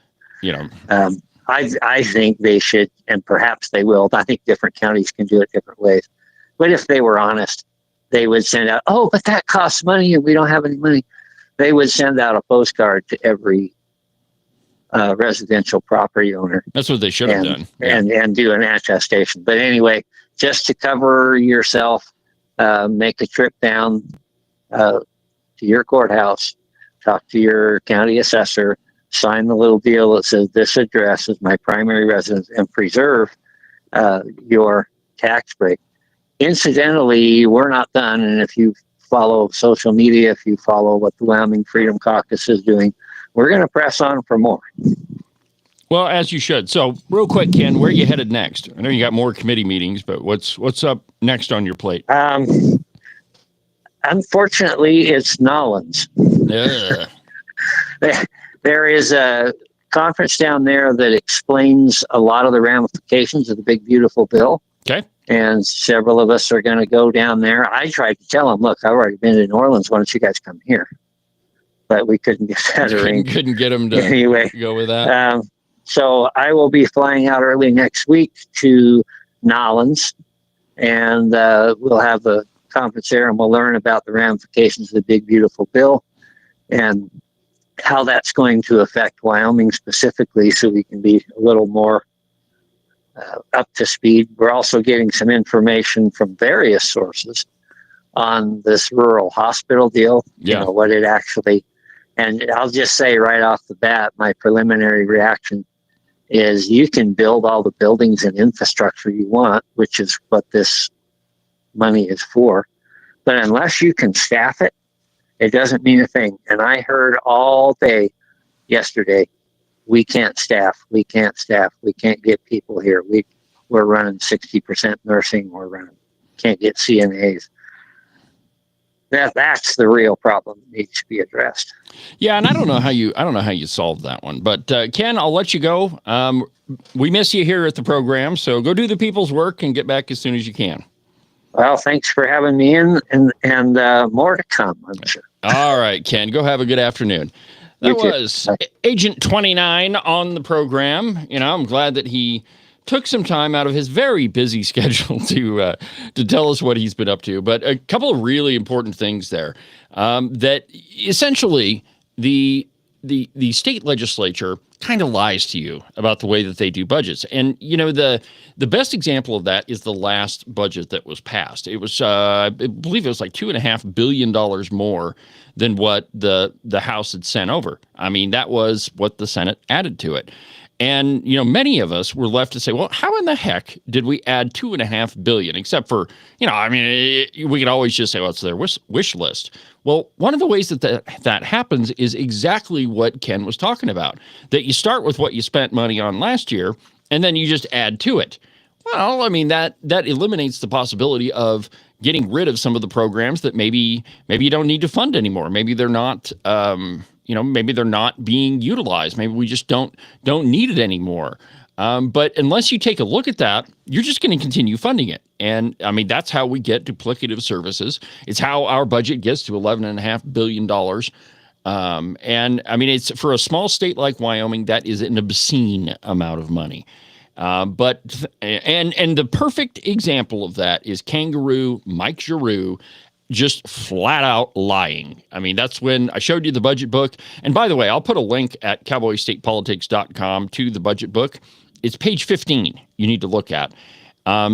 I think they should, and perhaps they will. I think different counties can do it different ways. But if they were honest, they would send out, but that costs money and we don't have any money. They would send out a postcard to every residential property owner. That's what they should have done. And do an attestation. But anyway, just to cover yourself, make a trip down to your courthouse, talk to your county assessor, sign the little deal that says this address is my primary residence, and preserve your tax break. Incidentally, we're not done. And if you follow social media, if you follow what the Wyoming Freedom Caucus is doing, we're going to press on for more. Well, as you should. So real quick, Ken, where are you headed next? I know you got more committee meetings, but what's up next on your plate? Unfortunately, it's Nollins. There is a conference down there that explains a lot of the ramifications of the big, beautiful bill. Okay. And several of us are going to go down there. I tried to tell them, look, I've already been to New Orleans. Why don't you guys come here? But we couldn't get that arranged. Couldn't get them to anyway, go with that. So I will be flying out early next week to Nollins, and we'll have a conference there, and we'll learn about the ramifications of the big, beautiful bill and how that's going to affect Wyoming specifically, so we can be a little more up to speed. We're also getting some information from various sources on this rural hospital deal, you know, what it actually, and I'll just say right off the bat, my preliminary reaction is you can build all the buildings and infrastructure you want, which is what this money is for. But unless you can staff it, it doesn't mean a thing. And I heard all day yesterday, we can't staff, we can't get people here. We're running 60% nursing, can't get CNAs. That's the real problem that needs to be addressed. Yeah, and I don't know how you solve that one. But Ken, I'll let you go. We miss you here at the program, so go do the people's work and get back as soon as you can. Well, thanks for having me in, and more to come, I'm sure. All right, Ken, go have a good afternoon. That was Agent 29 on the program. You know, I'm glad that he took some time out of his very busy schedule to tell us what he's been up to. But a couple of really important things there, that essentially the state legislature kind of lies to you about the way that they do budgets. And, you know, the best example of that is the last budget that was passed. It was, I believe it was like $2.5 billion more than what the House had sent over. I mean, that was what the Senate added to it. And, you know, many of us were left to say, well, how in the heck did we add $2.5 billion? Except for, you know, I mean, we could always just say, well, it's their wish list. Well, one of the ways that happens is exactly what Ken was talking about, that you start with what you spent money on last year, and then you just add to it. Well, I mean, that eliminates the possibility of getting rid of some of the programs that maybe you don't need to fund anymore. Maybe they're not, maybe they're not being utilized. Maybe we just don't need it anymore. But unless you take a look at that, you're just going to continue funding it. And I mean, that's how we get duplicative services. It's how our budget gets to $11.5 billion. And I mean, it's for a small state like Wyoming, that is an obscene amount of money. But the perfect example of that is Kangaroo Mike Giroux just flat out lying. I mean, that's when I showed you the budget book. And by the way, I'll put a link at cowboystatepolitics.com to the budget book. It's page 15 you need to look at,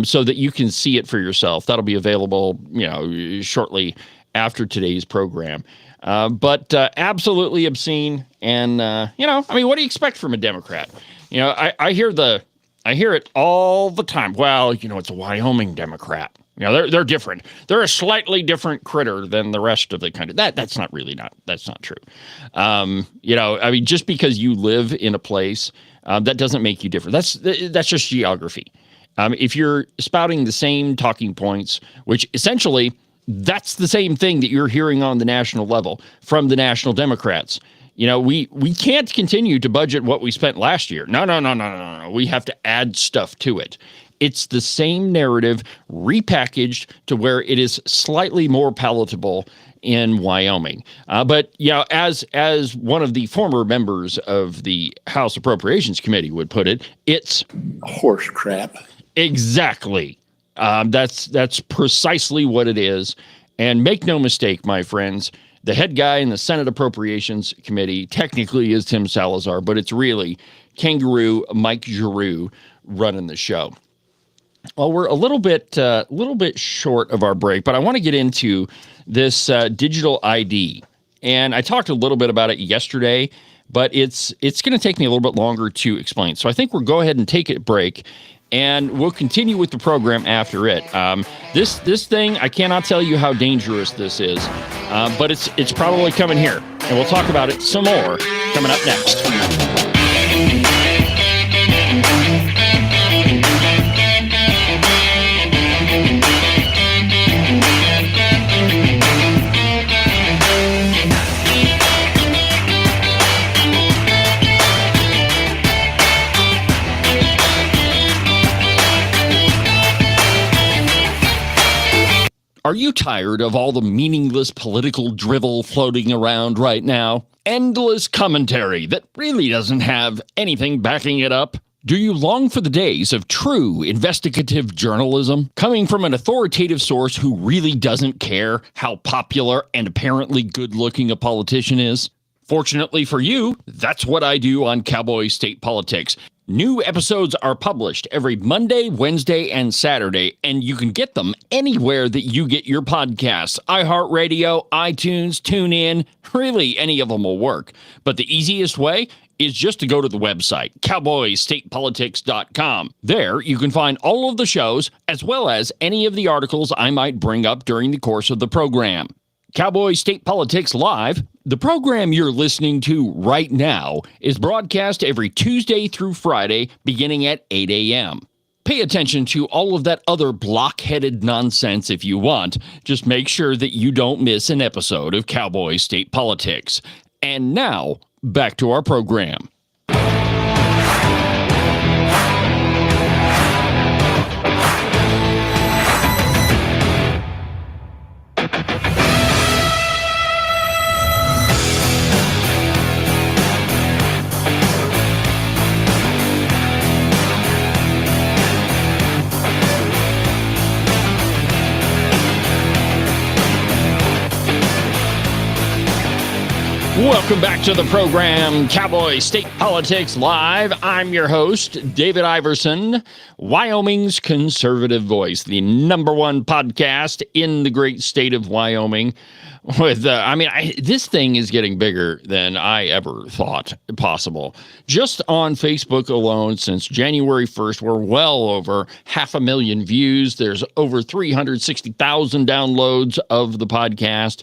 so that you can see it for yourself. That'll be available, you know, shortly after today's program. But absolutely obscene. And, you know, I mean, what do you expect from a Democrat? You know, I hear it all the time. Well, you know, it's a Wyoming Democrat. You know, they're different. They're a slightly different critter than the rest of the country. That's not true. You know, I mean, just because you live in a place, that doesn't make you different. That's just geography. If you're spouting the same talking points, which essentially that's the same thing that you're hearing on the national level from the national Democrats. You know, we can't continue to budget what we spent last year. No. We have to add stuff to it. It's the same narrative repackaged to where it is slightly more palatable in Wyoming. But, you know, as one of the former members of the House Appropriations Committee would put it, it's horse crap. Exactly. That's precisely what it is. And make no mistake, my friends, the head guy in the Senate Appropriations Committee technically is Tim Salazar, but it's really Kangaroo Mike Giroux running the show. Well, we're a little bit short of our break, but I want to get into this digital ID. And I talked a little bit about it yesterday, but it's going to take me a little bit longer to explain. So I think we'll go ahead and take a break, and we'll continue with the program after it. This thing, I cannot tell you how dangerous this is, but it's probably coming here. And we'll talk about it some more coming up next. Are you tired of all the meaningless political drivel floating around right now? Endless commentary that really doesn't have anything backing it up? Do you long for the days of true investigative journalism, coming from an authoritative source who really doesn't care how popular and apparently good-looking a politician is? Fortunately for you, that's what I do on Cowboy State Politics. New episodes are published every Monday, Wednesday, and Saturday, and you can get them anywhere that you get your podcasts. iHeartRadio, iTunes, TuneIn, really any of them will work. But the easiest way is just to go to the website, cowboystatepolitics.com. There, you can find all of the shows, as well as any of the articles I might bring up during the course of the program. Cowboy State Politics Live, the program you're listening to right now, is broadcast every Tuesday through Friday, beginning at 8 a.m. Pay attention to all of that other block-headed nonsense if you want. Just make sure that you don't miss an episode of Cowboy State Politics. And now, back to our program. Welcome back to the program, Cowboy State Politics Live. I'm your host, David Iverson, Wyoming's conservative voice, the number one podcast in the great state of Wyoming. With, this thing is getting bigger than I ever thought possible. Just on Facebook alone, since January 1st, we're well over 500,000 views. There's over 360,000 downloads of the podcast.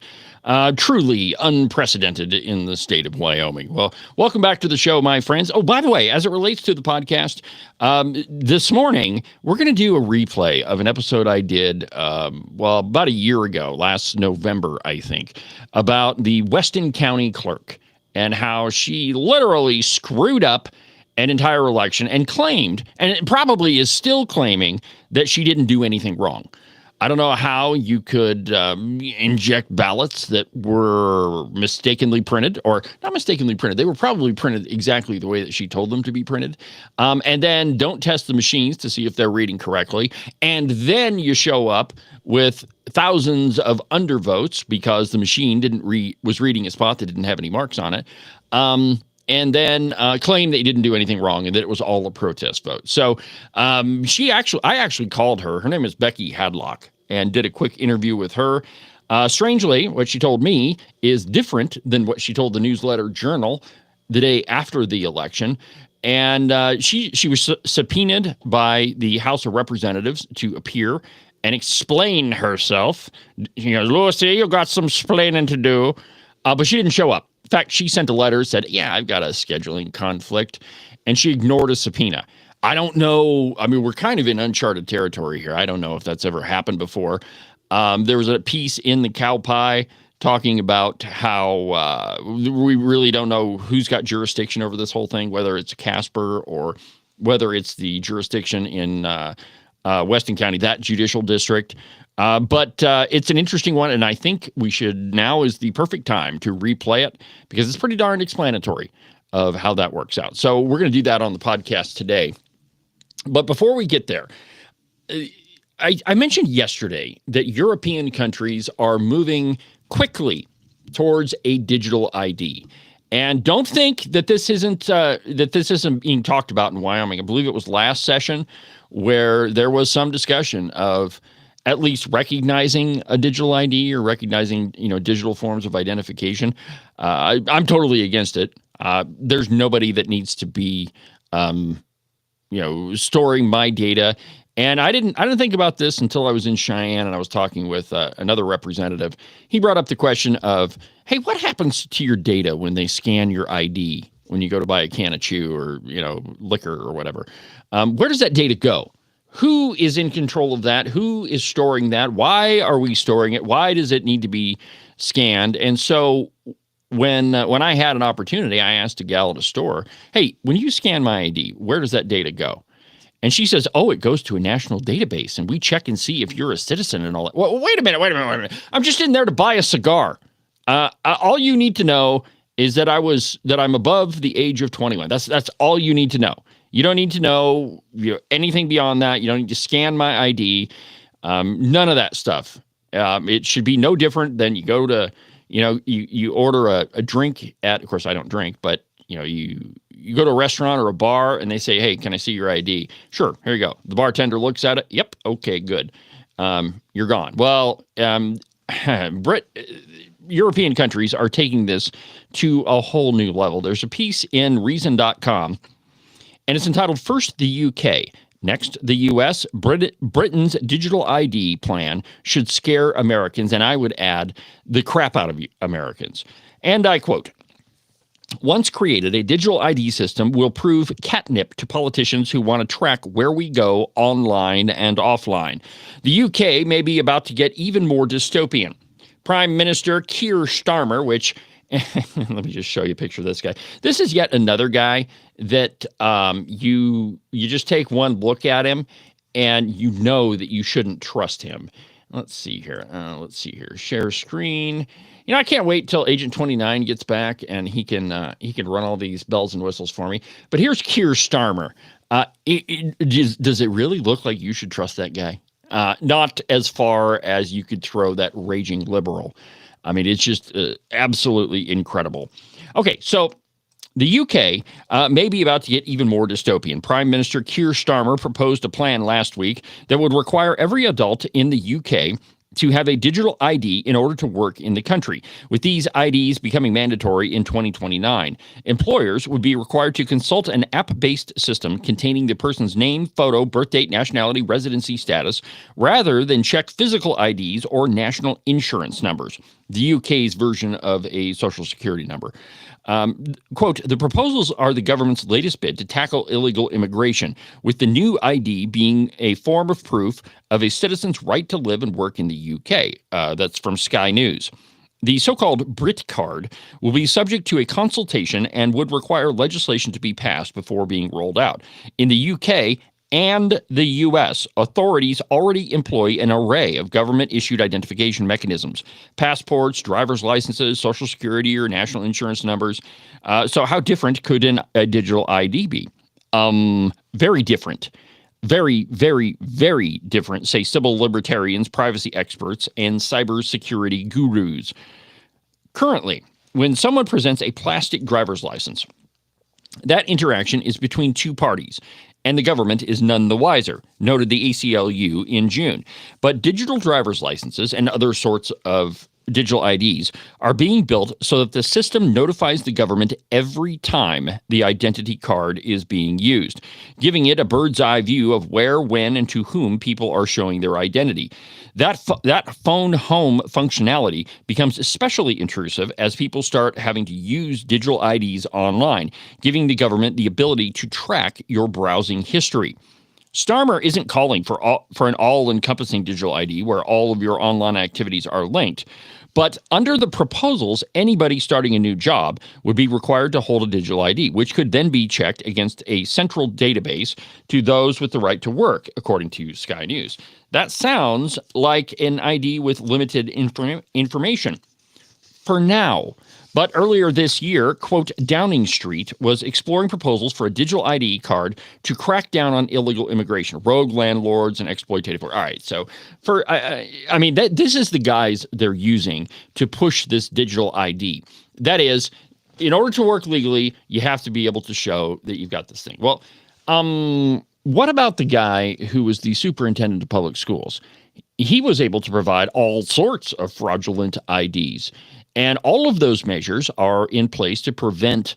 Truly unprecedented in the state of Wyoming. Well, welcome back to the show, my friends. Oh, by the way, as it relates to the podcast, this morning, we're going to do a replay of an episode I did, about a year ago, last November, I think, about the Weston County clerk and how she literally screwed up an entire election and claimed, and it probably is still claiming, that she didn't do anything wrong. I don't know how you could inject ballots that were mistakenly printed, or not mistakenly printed. They were probably printed exactly the way that she told them to be printed. And then don't test the machines to see if they're reading correctly. And then you show up with thousands of undervotes because the machine was reading a spot that didn't have any marks on it. And then claim that he didn't do anything wrong and that it was all a protest vote. So I actually called her. Her name is Becky Hadlock, and did a quick interview with her. Strangely, what she told me is different than what she told the Newsletter Journal the day after the election. And she was subpoenaed by the House of Representatives to appear and explain herself. She goes, Lucy, you got some splaining to do. But she didn't show up. In fact, she sent a letter, said, yeah, I've got a scheduling conflict, and she ignored a subpoena. I don't know. I mean, we're kind of in uncharted territory here. I don't know if that's ever happened before. There was a piece in the Cow Pie talking about how we really don't know who's got jurisdiction over this whole thing, whether it's Casper or whether it's the jurisdiction in Weston County, that judicial district. But it's an interesting one, and I think now is the perfect time to replay it because it's pretty darn explanatory of how that works out. So we're going to do that on the podcast today. But before we get there, I mentioned yesterday that European countries are moving quickly towards a digital ID. And don't think that this isn't being talked about in Wyoming. I believe it was last session where there was some discussion of at least recognizing a digital ID or recognizing, digital forms of identification. I'm totally against it. There's nobody that needs to be, storing my data. And I didn't think about this until I was in Cheyenne and I was talking with another representative. He brought up the question of, hey, what happens to your data when they scan your ID when you go to buy a can of chew or, liquor or whatever? Where does that data go? Who is in control of that? Who is storing that? Why are we storing it? Why does it need to be scanned? And so when I had an opportunity, I asked a gal at a store, hey, when you scan my ID, where does that data go? And she says, oh, it goes to a national database, and we check and see if you're a citizen and all that. Well, wait a minute. I'm just in there to buy a cigar. All you need to know is that I'm above the age of 21. That's all you need to know. You don't need to know anything beyond that. You don't need to scan my ID. None of that stuff. It should be no different than you go to, you order a drink at, of course, I don't drink, but, you go to a restaurant or a bar and they say, hey, can I see your ID? Sure, here you go. The bartender looks at it. Yep, okay, good. You're gone. Well, European countries are taking this to a whole new level. There's a piece in Reason.com, and it's entitled First the UK, Next the US. Britain's digital ID plan should scare Americans, and I would add the crap out of Americans. And I quote, once created, a digital ID system will prove catnip to politicians who want to track where we go online and offline. The UK may be about to get even more dystopian. Prime Minister Keir Starmer, which, let me just show you a picture of this guy. This is yet another guy that you just take one look at him and you know that you shouldn't trust him. Let's see here. Share screen. I can't wait till Agent 29 gets back and he can run all these bells and whistles for me. But here's Keir Starmer. Does it really look like you should trust that guy? Not as far as you could throw that raging liberal. I mean, it's just absolutely incredible. Okay, so the UK may be about to get even more dystopian. Prime Minister Keir Starmer proposed a plan last week that would require every adult in the UK to have a digital ID in order to work in the country, with these IDs becoming mandatory in 2029. Employers would be required to consult an app-based system containing the person's name, photo, birth date, nationality, residency status, rather than check physical IDs or national insurance numbers, the UK's version of a social security number. Quote, the proposals are the government's latest bid to tackle illegal immigration, with the new ID being a form of proof of a citizen's right to live and work in the UK. That's from Sky News. The so-called Brit card will be subject to a consultation and would require legislation to be passed before being rolled out. In the UK and the U.S., authorities already employ an array of government-issued identification mechanisms: passports, driver's licenses, social security or national insurance numbers. So how different could a digital ID be? Very different. Very, very, very different, say civil libertarians, privacy experts, and cybersecurity gurus. Currently, when someone presents a plastic driver's license, that interaction is between two parties, and the government is none the wiser, noted the ACLU in June. But digital driver's licenses and other sorts of digital IDs are being built so that the system notifies the government every time the identity card is being used, giving it a bird's eye view of where, when, and to whom people are showing their identity. That phone home functionality becomes especially intrusive as people start having to use digital IDs online, giving the government the ability to track your browsing history. Starmer isn't calling for an all-encompassing digital ID where all of your online activities are linked. But under the proposals, anybody starting a new job would be required to hold a digital ID, which could then be checked against a central database to those with the right to work, according to Sky News. That sounds like an ID with limited information for now. But earlier this year, quote, Downing Street was exploring proposals for a digital ID card to crack down on illegal immigration, rogue landlords, and exploitative. All right, so this is the guys they're using to push this digital ID. That is, in order to work legally, you have to be able to show that you've got this thing. Well, what about the guy who was the superintendent of public schools? he was able to provide all sorts of fraudulent IDs. And all of those measures are in place to prevent,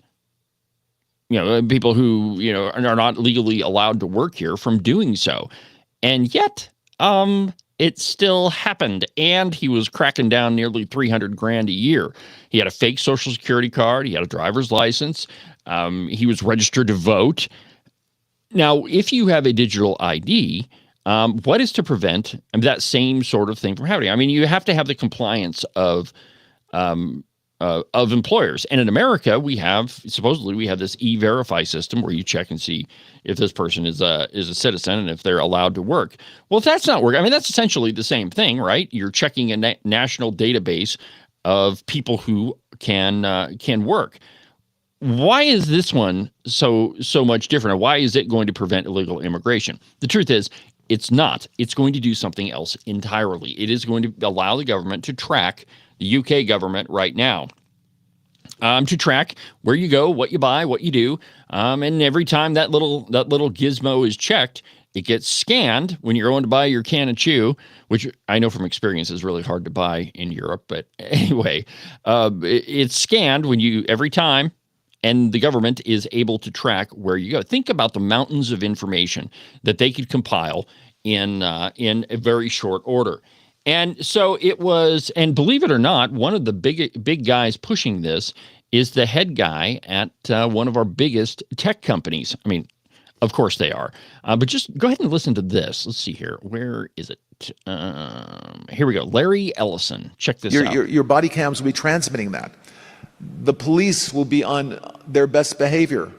people who, are not legally allowed to work here from doing so. And yet, it still happened. And he was cracking down nearly $300,000 a year. He had a fake Social Security card. He had a driver's license. He was registered to vote. Now, if you have a digital ID, what is to prevent that same sort of thing from happening? I mean, you have to have the compliance of employers. And in America, supposedly we have this e-verify system where you check and see if this person is a citizen and if they're allowed to work. Well, if that's not working, I mean, that's essentially the same thing, right? You're checking a national database of people who can work. Why is this one so much different? Why is it going to prevent illegal immigration? The truth is, it's not. It's going to do something else entirely. It is going to allow the government to track, the UK government right now, to track where you go, what you buy, what you do, and every time that little gizmo is checked, it gets scanned when you're going to buy your can of chew, which I know from experience is really hard to buy in Europe. But anyway, it's scanned every time. And the government is able to track where you go. Think about the mountains of information that they could compile in a very short order. And so it was, and believe it or not, one of the big guys pushing this is the head guy at one of our biggest tech companies. I mean, of course they are. But just go ahead and listen to this. Let's see here. Where is it? Here we go. Larry Ellison. Check this out. Your body cams will be transmitting that. The police will be on their best behavior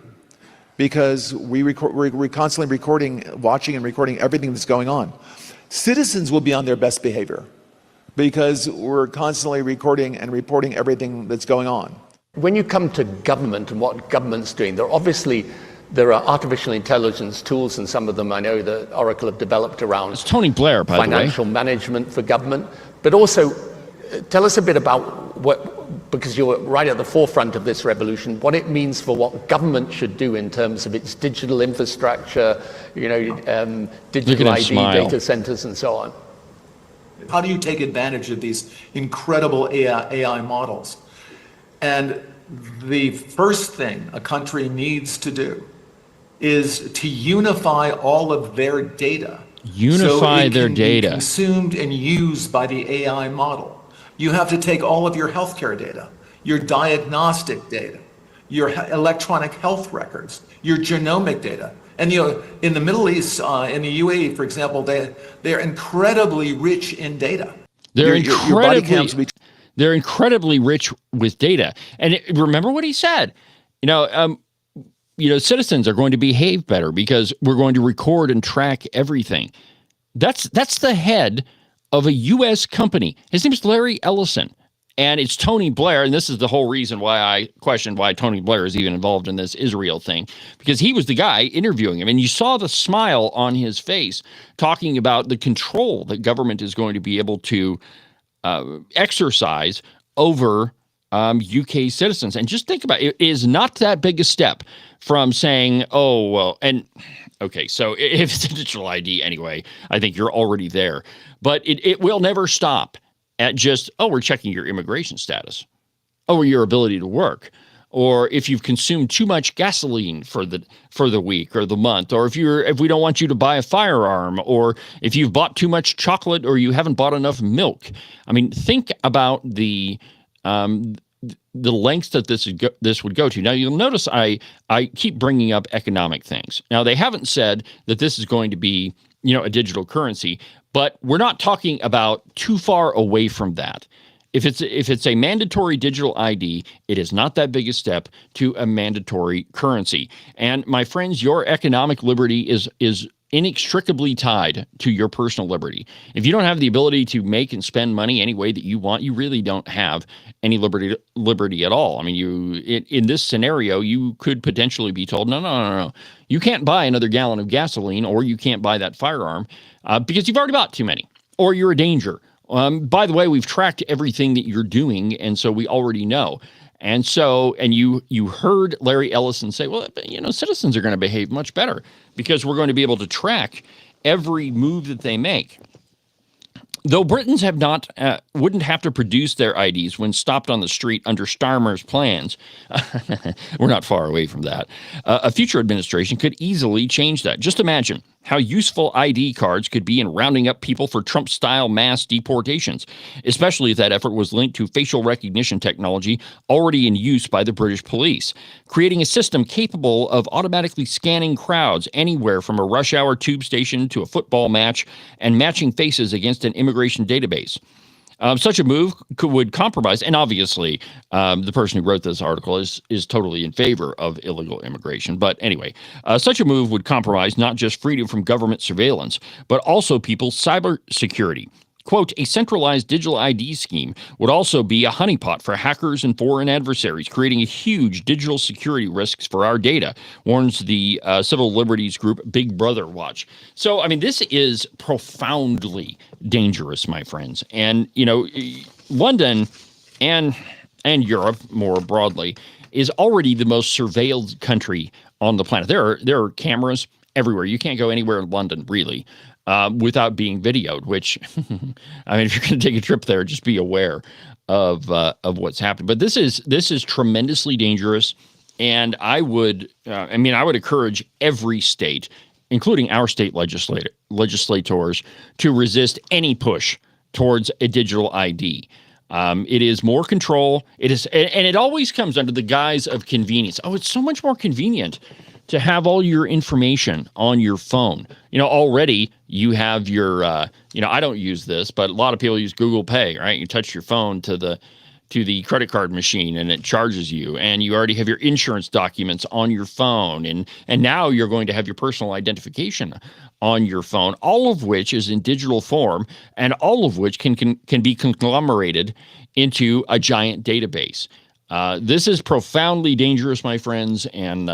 because we're constantly watching and recording everything that's going on. Citizens will be on their best behavior because we're constantly recording and reporting everything that's going on. When you come to government and what government's doing, there are artificial intelligence tools, and some of them I know that Oracle have developed around. It's Tony Blair, by the way. Financial management for government, but also tell us a bit about because you're right at the forefront of this revolution, what it means for what government should do in terms of its digital infrastructure, digital ID, data centers, and so on. How do you take advantage of these incredible AI models? And the first thing a country needs to do is to unify all of their data. Unify their data. Be consumed and used by the AI model. You have to take all of your healthcare data, your diagnostic data, your electronic health records, your genomic data. And in the Middle East, in the UAE, for example, they're incredibly rich in data. They're incredibly rich with data. And remember what he said. Citizens are going to behave better because we're going to record and track everything. That's the head of a U.S. company. His name is Larry Ellison, and it's Tony Blair, and this is the whole reason why I questioned why Tony Blair is even involved in this Israel thing, because he was the guy interviewing him, and you saw the smile on his face talking about the control that government is going to be able to exercise over UK citizens. And just think about it, it is not that big a step from saying, oh, well, and okay, so if it's a digital ID anyway, I think you're already there. But it will never stop at just, oh, we're checking your immigration status, or your ability to work, or if you've consumed too much gasoline for the week or the month, or if we don't want you to buy a firearm, or if you've bought too much chocolate or you haven't bought enough milk. I mean, think about the lengths that this would go to. Now, you'll notice I keep bringing up economic things. Now, they haven't said that this is going to be, a digital currency, but we're not talking about too far away from that. If it's a mandatory digital ID, it is not that big a step to a mandatory currency. And my friends, your economic liberty is inextricably tied to your personal liberty. If you don't have the ability to make and spend money any way that you want, you really don't have any liberty at all. I mean, in this scenario, you could potentially be told, no. You can't buy another gallon of gasoline, or you can't buy that firearm because you've already bought too many, or you're a danger. By the way, we've tracked everything that you're doing, and so we already know. And so, and you heard Larry Ellison say, well, citizens are going to behave much better because we're going to be able to track every move that they make. Though Britons have not wouldn't have to produce their IDs when stopped on the street under Starmer's plans, we're not far away from that. A future administration could easily change that. Just imagine how useful ID cards could be in rounding up people for Trump-style mass deportations, especially if that effort was linked to facial recognition technology already in use by the British police, creating a system capable of automatically scanning crowds anywhere from a rush hour tube station to a football match and matching faces against an immigration database. Such a move would compromise, and obviously the person who wrote this article is totally in favor of illegal immigration. But anyway, such a move would compromise not just freedom from government surveillance, but also people's cybersecurity. Quote, a centralized digital ID scheme would also be a honeypot for hackers and foreign adversaries, creating a huge digital security risks for our data, warns the civil liberties group Big Brother Watch. So, I mean, this is profoundly dangerous, my friends. And, you know, London and Europe more broadly is already the most surveilled country on the planet. There are cameras everywhere. You can't go anywhere in London, really, without being videoed, which, I mean, if you're going to take a trip there, just be aware of what's happening. But this is tremendously dangerous. And I would encourage every state, including our state legislators, to resist any push towards a digital ID. It is more control. It is, and it always comes under the guise of convenience. Oh, it's so much more convenient to have all your information on your phone. You know, already you have your, I don't use this, but a lot of people use Google Pay, right? You touch your phone to the credit card machine and it charges you, and you already have your insurance documents on your phone, and now you're going to have your personal identification on your phone, all of which is in digital form, and all of which can be conglomerated into a giant database. This is profoundly dangerous, my friends, and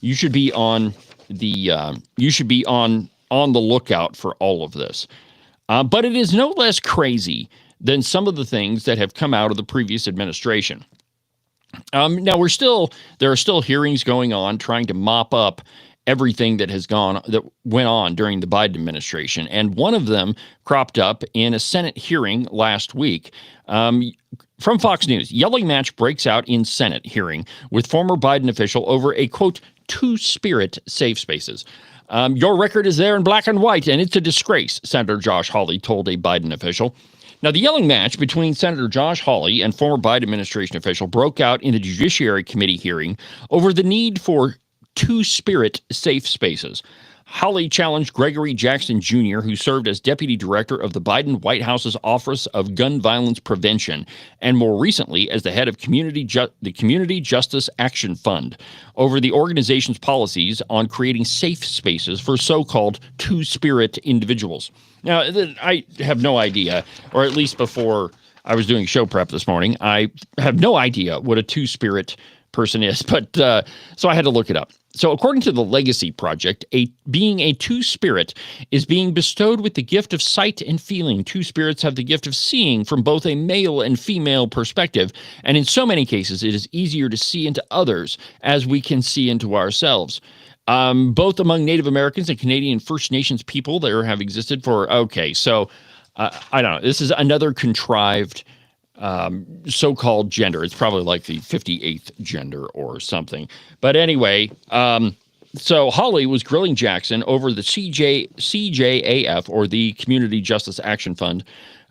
you should be on the lookout for all of this. But it is no less crazy than some of the things that have come out of the previous administration. Now there are still hearings going on trying to mop up everything that went on during the Biden administration, and one of them cropped up in a Senate hearing last week. From Fox News, yelling match breaks out in Senate hearing with former Biden official over a, quote, two-spirit safe spaces. Your record is there in black and white, and it's a disgrace, Senator Josh Hawley told a Biden official. Now, the yelling match between Senator Josh Hawley and former Biden administration official broke out in the Judiciary Committee hearing over the need for two-spirit safe spaces. Hawley challenged Gregory Jackson Jr., who served as deputy director of the Biden White House's Office of Gun Violence Prevention, and more recently as the head of the Community Justice Action Fund, over the organization's policies on creating safe spaces for so-called two-spirit individuals. Now, I have no idea, or at least before I was doing show prep this morning, I have no idea what a two-spirit person is, but so I had to look it up. So according to the Legacy Project, being a two-spirit is being bestowed with the gift of sight and feeling. Two spirits have the gift of seeing from both a male and female perspective, and in so many cases it is easier to see into others as we can see into ourselves. Both among Native Americans and Canadian First Nations people there have existed for, so I don't know, this is another contrived so-called gender. It's probably like the 58th gender or something. But anyway, so Hawley was grilling Jackson over the CJAF, or the Community Justice Action Fund,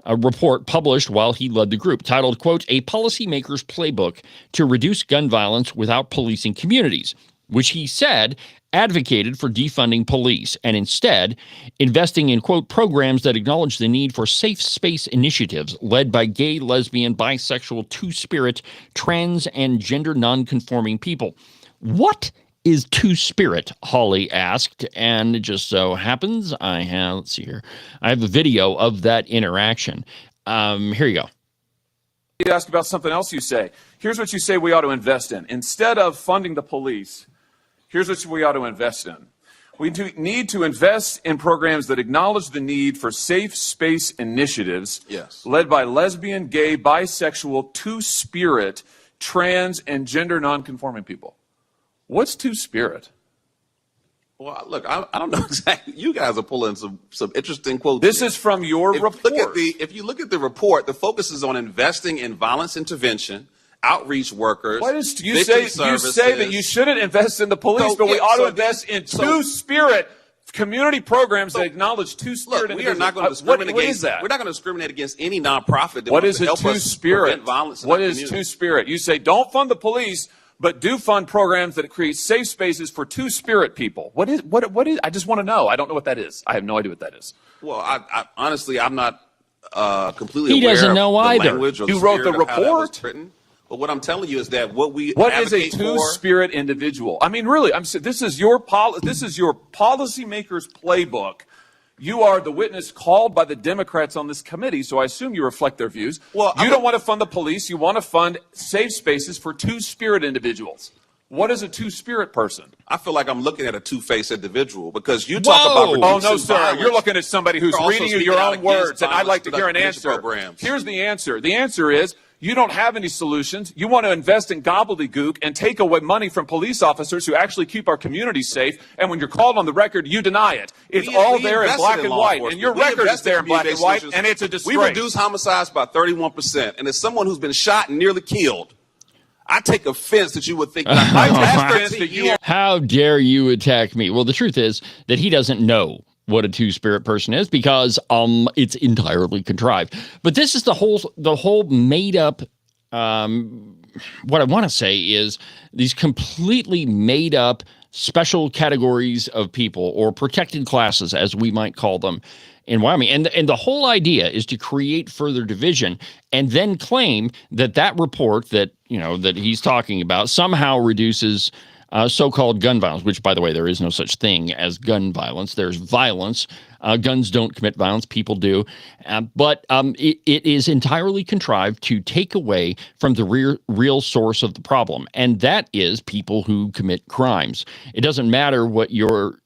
a report published while he led the group, titled, quote, A Policymaker's Playbook to Reduce Gun Violence Without Policing Communities, which he said advocated for defunding police and instead investing in, quote, programs that acknowledge the need for safe space initiatives led by gay, lesbian, bisexual, two-spirit, trans, and gender non-conforming people. What is two-spirit? Hawley asked, and it just so happens I have a video of that interaction. Here you go. You ask about something else you say. Here's what you say we ought to invest in. Instead of funding the police, here's what we ought to invest in. We need to invest in programs that acknowledge the need for safe space initiatives led by lesbian, gay, bisexual, two-spirit, trans, and gender nonconforming people. What's two-spirit? Well, look, I don't know exactly. You guys are pulling some interesting quotes. This is from your report. If you look at the report, the focus is on investing in violence intervention, outreach workers. What is you say that you shouldn't invest in the police, but we ought to invest in two-spirit community programs that acknowledge two-spirit. Look, we are not going to discriminate against that. We're not going to discriminate against any nonprofit that wants to help us prevent violence. What is two-spirit? You say don't fund the police, but do fund programs that create safe spaces for two-spirit people. What is? I just want to know. I don't know what that is. I have no idea what that is. Well, I honestly, I'm not completely aware doesn't know of the either. language or You the wrote the spirit of how that was report? written. But what I'm telling you is that what is a two-spirit individual? I mean, really, this is your policymaker's playbook. You are the witness called by the Democrats on this committee, so I assume you reflect their views. Well, you don't want to fund the police. You want to fund safe spaces for two-spirit individuals. What is a two-spirit person? I feel like I'm looking at a two-faced individual because you talk about reducing no, sir. violence. You're looking at somebody who's You're also reading you speaking your out own against words, and I'd like to hear an violence answer. programs. Here's the answer. The answer is you don't have any solutions. You want to invest in gobbledygook and take away money from police officers who actually keep our communities safe. And when you're called on the record, you deny it. It's all there in black and white. And your record is there in black and white, and it's a disgrace. We reduced homicides by 31%. And as someone who's been shot and nearly killed, I take offense that you would think that How dare you attack me? Well, the truth is that he doesn't know what a two-spirit person is because it's entirely contrived. But this is the whole made up what I want to say is these completely made up special categories of people or protected classes, as we might call them, in Wyoming. And the whole idea is to create further division and then claim that report that he's talking about somehow reduces so-called gun violence, which, by the way, there is no such thing as gun violence. There's violence. Guns don't commit violence. People do. But it is entirely contrived to take away from the real source of the problem, and that is people who commit crimes. It doesn't matter what your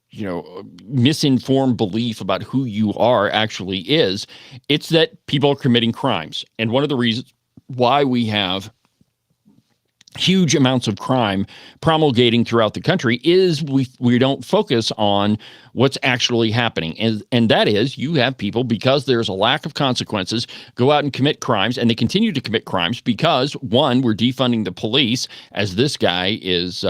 misinformed belief about who you are actually is. It's that people are committing crimes. And one of the reasons why we have huge amounts of crime promulgating throughout the country is we don't focus on what's actually happening. And that is you have people, because there's a lack of consequences, go out and commit crimes, and they continue to commit crimes because, one, we're defunding the police, as this guy is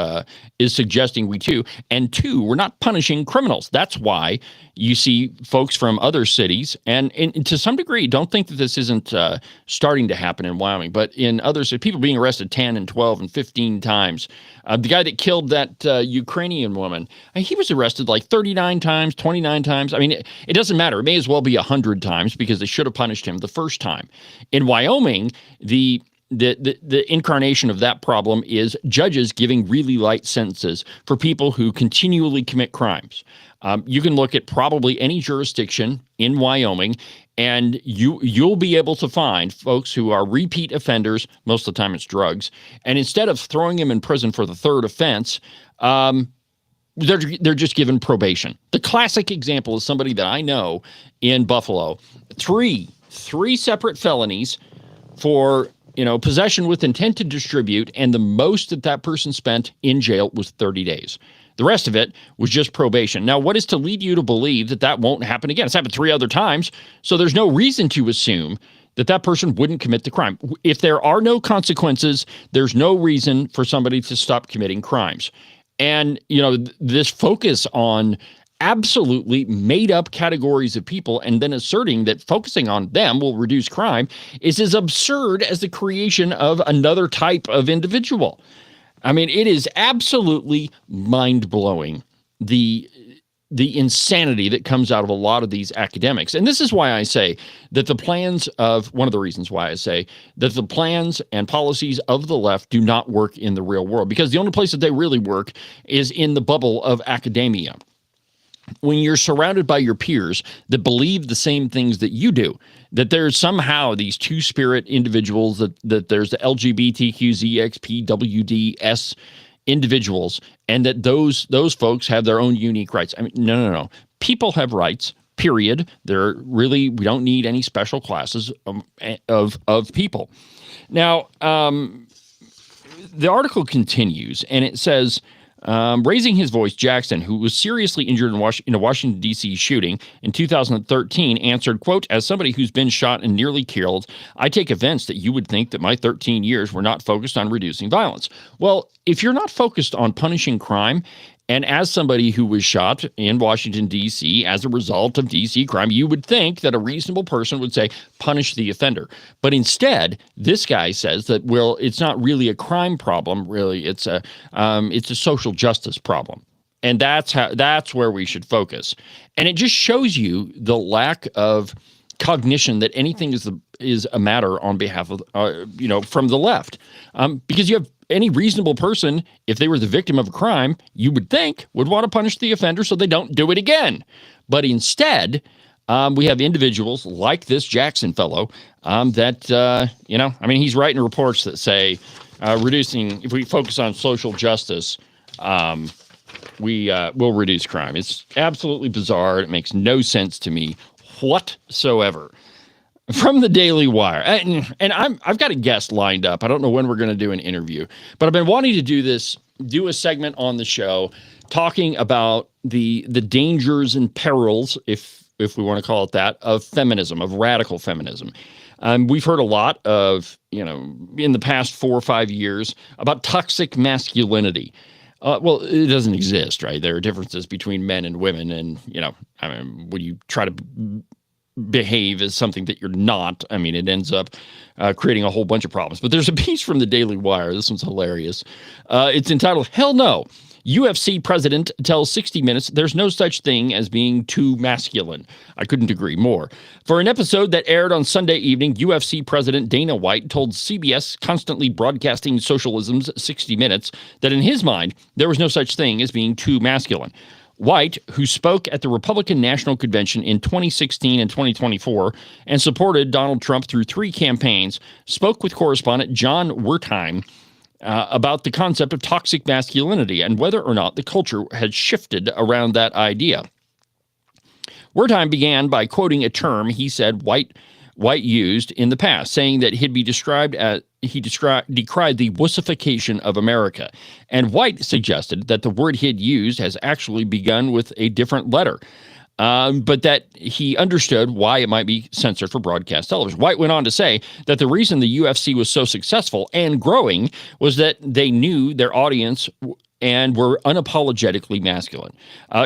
suggesting we do, and two, we're not punishing criminals. That's why you see folks from other cities, and to some degree, don't think that this isn't starting to happen in Wyoming, but in other cities, people being arrested 10 and 12 and 15 times. The guy that killed that Ukrainian woman, he was arrested like 39 times, 29 times. I mean, it doesn't matter. It may as well be 100 times because they should have punished him the first time. In Wyoming, the incarnation of that problem is judges giving really light sentences for people who continually commit crimes. You can look at probably any jurisdiction in Wyoming, and you'll be able to find folks who are repeat offenders. Most of the time it's drugs. And instead of throwing them in prison for the third offense, they're just given probation. The classic example is somebody that I know in Buffalo, three separate felonies for possession with intent to distribute, and the most that person spent in jail was 30 days. The rest of it was just probation. Now, what is to lead you to believe that won't happen again? It's happened 3 other times, so there's no reason to assume that person wouldn't commit the crime. If there are no consequences, there's no reason for somebody to stop committing crimes. And, this focus on absolutely made up categories of people and then asserting that focusing on them will reduce crime is as absurd as the creation of another type of individual. I mean, it is absolutely mind-blowing, the insanity that comes out of a lot of these academics. And this is why I say that one of the reasons why I say that the plans and policies of the left do not work in the real world, because the only place that they really work is in the bubble of academia. When you're surrounded by your peers that believe the same things that you do, that there's somehow these two-spirit individuals, that there's the LGBTQZXPWDS individuals, and that those folks have their own unique rights. I mean, no. People have rights, period. We don't need any special classes of people. Now, the article continues, and it says, Raising his voice, Jackson, who was seriously injured in a Washington, D.C. shooting in 2013, answered, quote, "As somebody who's been shot and nearly killed, I take offense that you would think that my 13 years were not focused on reducing violence." Well, if you're not focused on punishing crime, and as somebody who was shot in Washington, D.C. as a result of D.C. crime, you would think that a reasonable person would say, punish the offender. But instead, this guy says that, well, it's not really a crime problem. Really, it's a social justice problem. And that's where we should focus. And it just shows you the lack of cognition that anything is a matter on behalf of, from the left. Because you have any reasonable person, if they were the victim of a crime, you would think would want to punish the offender so they don't do it again. But instead, we have individuals like this Jackson fellow that, he's writing reports that say if we focus on social justice, we will reduce crime. It's absolutely bizarre. It makes no sense to me whatsoever. From the Daily Wire, and I've got a guest lined up. I don't know when we're going to do an interview, but I've been wanting to do a segment on the show talking about the dangers and perils, if we want to call it that, of feminism, of radical feminism. We've heard a lot of, in the past 4 or 5 years about toxic masculinity. Well, it doesn't exist, right? There are differences between men and women, and when you try to behave as something that you're not, it ends up creating a whole bunch of problems. But there's a piece from the Daily Wire. This one's hilarious. It's entitled, "Hell No. UFC president tells 60 Minutes there's no such thing as being too masculine." I couldn't agree more. For an episode that aired on Sunday evening, UFC president Dana White told CBS Constantly Broadcasting Socialism's 60 Minutes that in his mind, there was no such thing as being too masculine. White, who spoke at the Republican National Convention in 2016 and 2024 and supported Donald Trump through 3 campaigns, spoke with correspondent John Wertheim about the concept of toxic masculinity and whether or not the culture had shifted around that idea. Wertheim began by quoting a term he said White used in the past, saying that he decried the wussification of America. And White suggested that the word he had used has actually begun with a different letter, but that he understood why it might be censored for broadcast television. White went on to say that the reason the UFC was so successful and growing was that they knew their audience and were unapologetically masculine.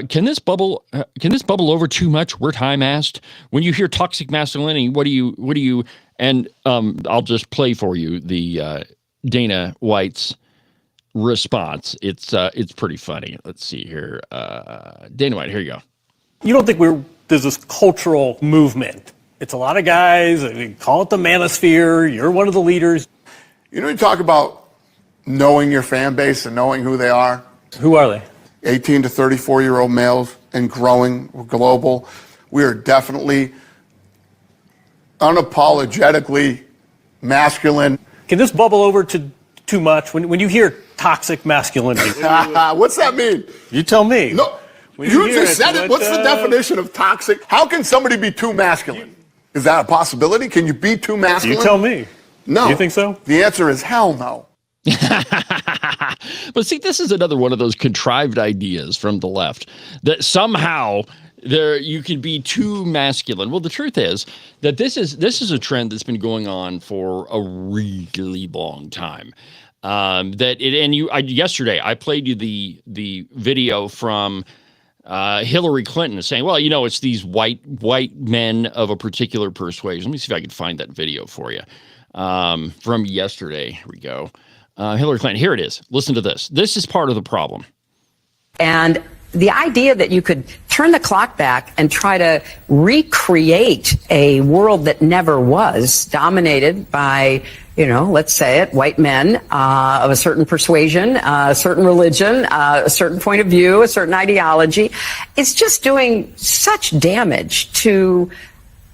Can this bubble over too much? Wertheim asked. When you hear toxic masculinity, what do you? And I'll just play for you the Dana White's response. It's pretty funny. Let's see here. Dana White. Here you go. You don't think there's this cultural movement? It's a lot of guys. They call it the manosphere. You're one of the leaders. You talk about knowing your fan base and knowing who they are. Who are they? 18 to 34-year-old males and growing. We're global. We are definitely unapologetically masculine. Can this bubble over to too much? When you hear toxic masculinity. What's that mean? You tell me. No, you just said it. What's the definition of toxic? How can somebody be too masculine? Is that a possibility? Can you be too masculine? You tell me. No. You think so? The answer is hell no. But see, this is another one of those contrived ideas from the left that somehow you can be too masculine. Well, the truth is that this is a trend that's been going on for a really long time. Yesterday I played you the video from Hillary Clinton saying, well, it's these white men of a particular persuasion. Let me see if I can find that video for you from yesterday. Here we go. Hillary Clinton. Here it is. Listen to this. This is part of the problem. And the idea that you could turn the clock back and try to recreate a world that never was, dominated by, let's say it, white men of a certain persuasion, a certain religion, a certain point of view, a certain ideology, it's just doing such damage to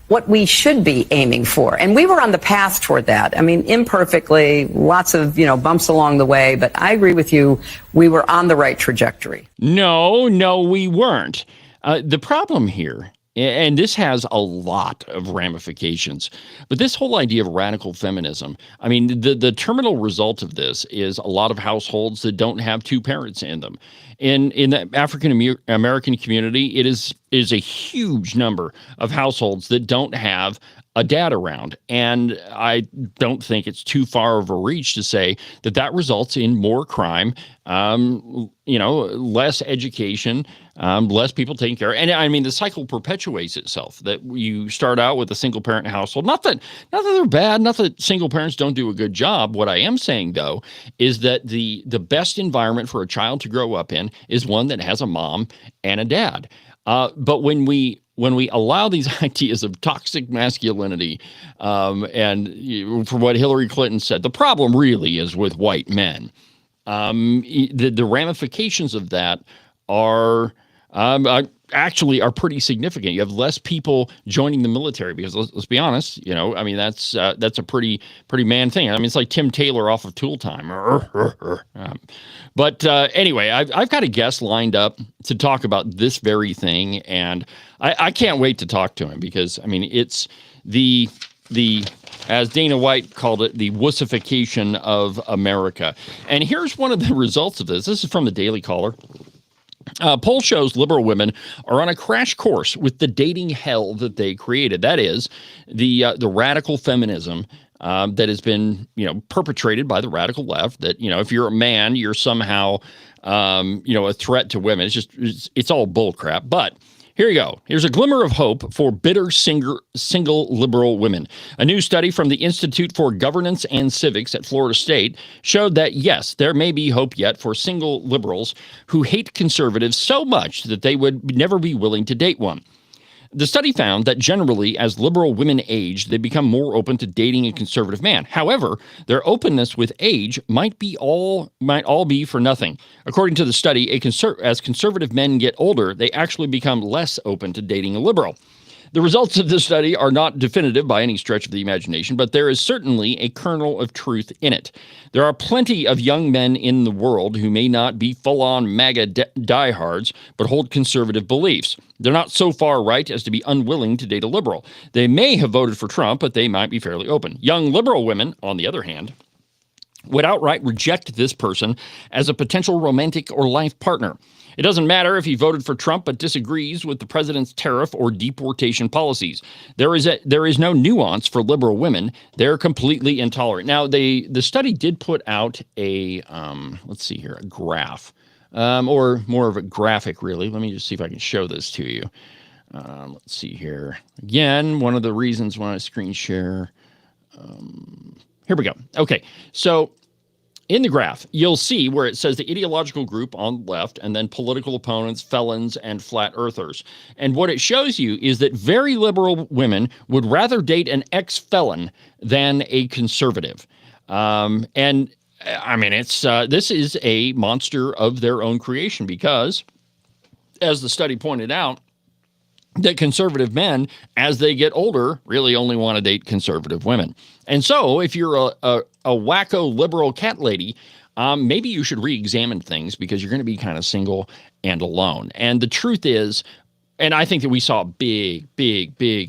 what we should be aiming for. And we were on the path toward that. Imperfectly, lots of, bumps along the way, but I agree with you. We were on the right trajectory. No, we weren't. The problem here And this has a lot of ramifications. But this whole idea of radical feminism, I mean, the terminal result of this is a lot of households that don't have two parents in them. In the African American community, it is a huge number of households that don't have a dad around. And I don't think it's too far of a reach to say that results in more crime, less education, less people taking care. And I mean, the cycle perpetuates itself, that you start out with a single parent household. Not that they're bad, not that single parents don't do a good job. What I am saying, though, is that the best environment for a child to grow up in is one that has a mom and a dad. But when we allow these ideas of toxic masculinity, and from what Hillary Clinton said, the problem really is with white men. The ramifications of that are actually pretty significant. You have less people joining the military because let's be honest, I mean, that's a pretty man thing. I mean, it's like Tim Taylor off of Tool Time. But anyway, I've got a guest lined up to talk about this very thing, and I can't wait to talk to him because, I mean, it's the as Dana White called it, the wussification of America. And here's one of the results of this. This is from the Daily Caller. Poll shows liberal women are on a crash course with the dating hell that they created. That is the radical feminism that has been perpetrated by the radical left. That if you're a man, you're somehow a threat to women. It's all bullcrap. But here you go. Here's a glimmer of hope for bitter single liberal women. A new study from the Institute for Governance and Civics at Florida State showed that, yes, there may be hope yet for single liberals who hate conservatives so much that they would never be willing to date one. The study found that generally, as liberal women age, they become more open to dating a conservative man. However, their openness with age might all be for nothing. According to the study, as conservative men get older, they actually become less open to dating a liberal. The results of this study are not definitive by any stretch of the imagination, but there is certainly a kernel of truth in it. There are plenty of young men in the world who may not be full-on MAGA diehards, but hold conservative beliefs. They're not so far right as to be unwilling to date a liberal. They may have voted for Trump, but they might be fairly open. Young liberal women, on the other hand, would outright reject this person as a potential romantic or life partner. It doesn't matter if he voted for Trump but disagrees with the president's tariff or deportation policies. There is no nuance for liberal women. They're completely intolerant. Now, the study did put out a a graph, or more of a graphic, really. Let me just see if I can show this to you. Let's see here. Again, one of the reasons when I screen share. Here we go. Okay, so in the graph, you'll see where it says the ideological group on the left and then political opponents, felons, and flat earthers. And what it shows you is that very liberal women would rather date an ex-felon than a conservative. And I mean, this is a monster of their own creation because, as the study pointed out, that conservative men, as they get older, really only want to date conservative women. And so if you're a wacko liberal cat lady, maybe you should re-examine things because you're going to be kind of single and alone. And the truth is, and I think that we saw a big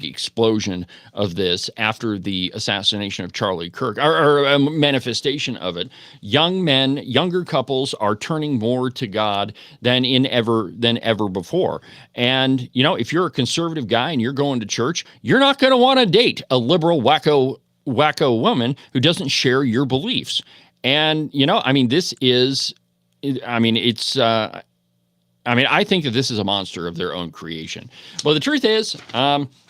explosion of this after the assassination of Charlie Kirk, or a manifestation of it. Young men, younger couples are turning more to God than ever before. And, if you're a conservative guy and you're going to church, you're not going to want to date a liberal wacko woman who doesn't share your beliefs. And, I think that this is a monster of their own creation. Well, the truth is,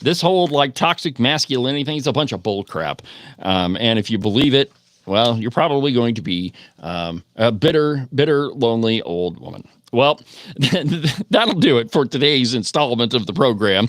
this whole toxic masculinity thing is a bunch of bull crap. And if you believe it, well, you're probably going to be a bitter, lonely old woman. Well, that'll do it for today's installment of the program.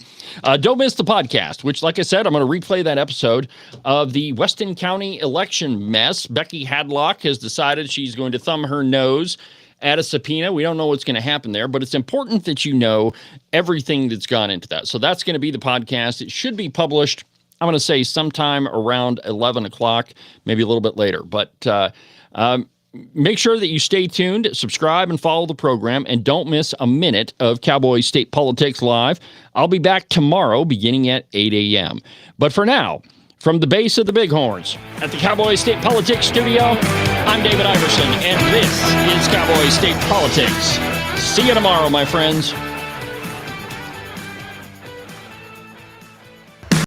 Don't miss the podcast, which, like I said, I'm going to replay that episode of the Weston County election mess. Becky Hadlock has decided she's going to thumb her nose at a subpoena. We don't know what's going to happen there, but it's important that you know everything that's gone into that. So that's going to be the podcast. It should be published, I'm going to say sometime around 11 o'clock, maybe a little bit later. But make sure that you stay tuned, subscribe, and follow the program, and don't miss a minute of Cowboy State Politics Live. I'll be back tomorrow beginning at 8 a.m. But for now, from the base of the Bighorns at the Cowboy State Politics Studio, I'm David Iverson, and this is Cowboy State Politics. See you tomorrow, my friends.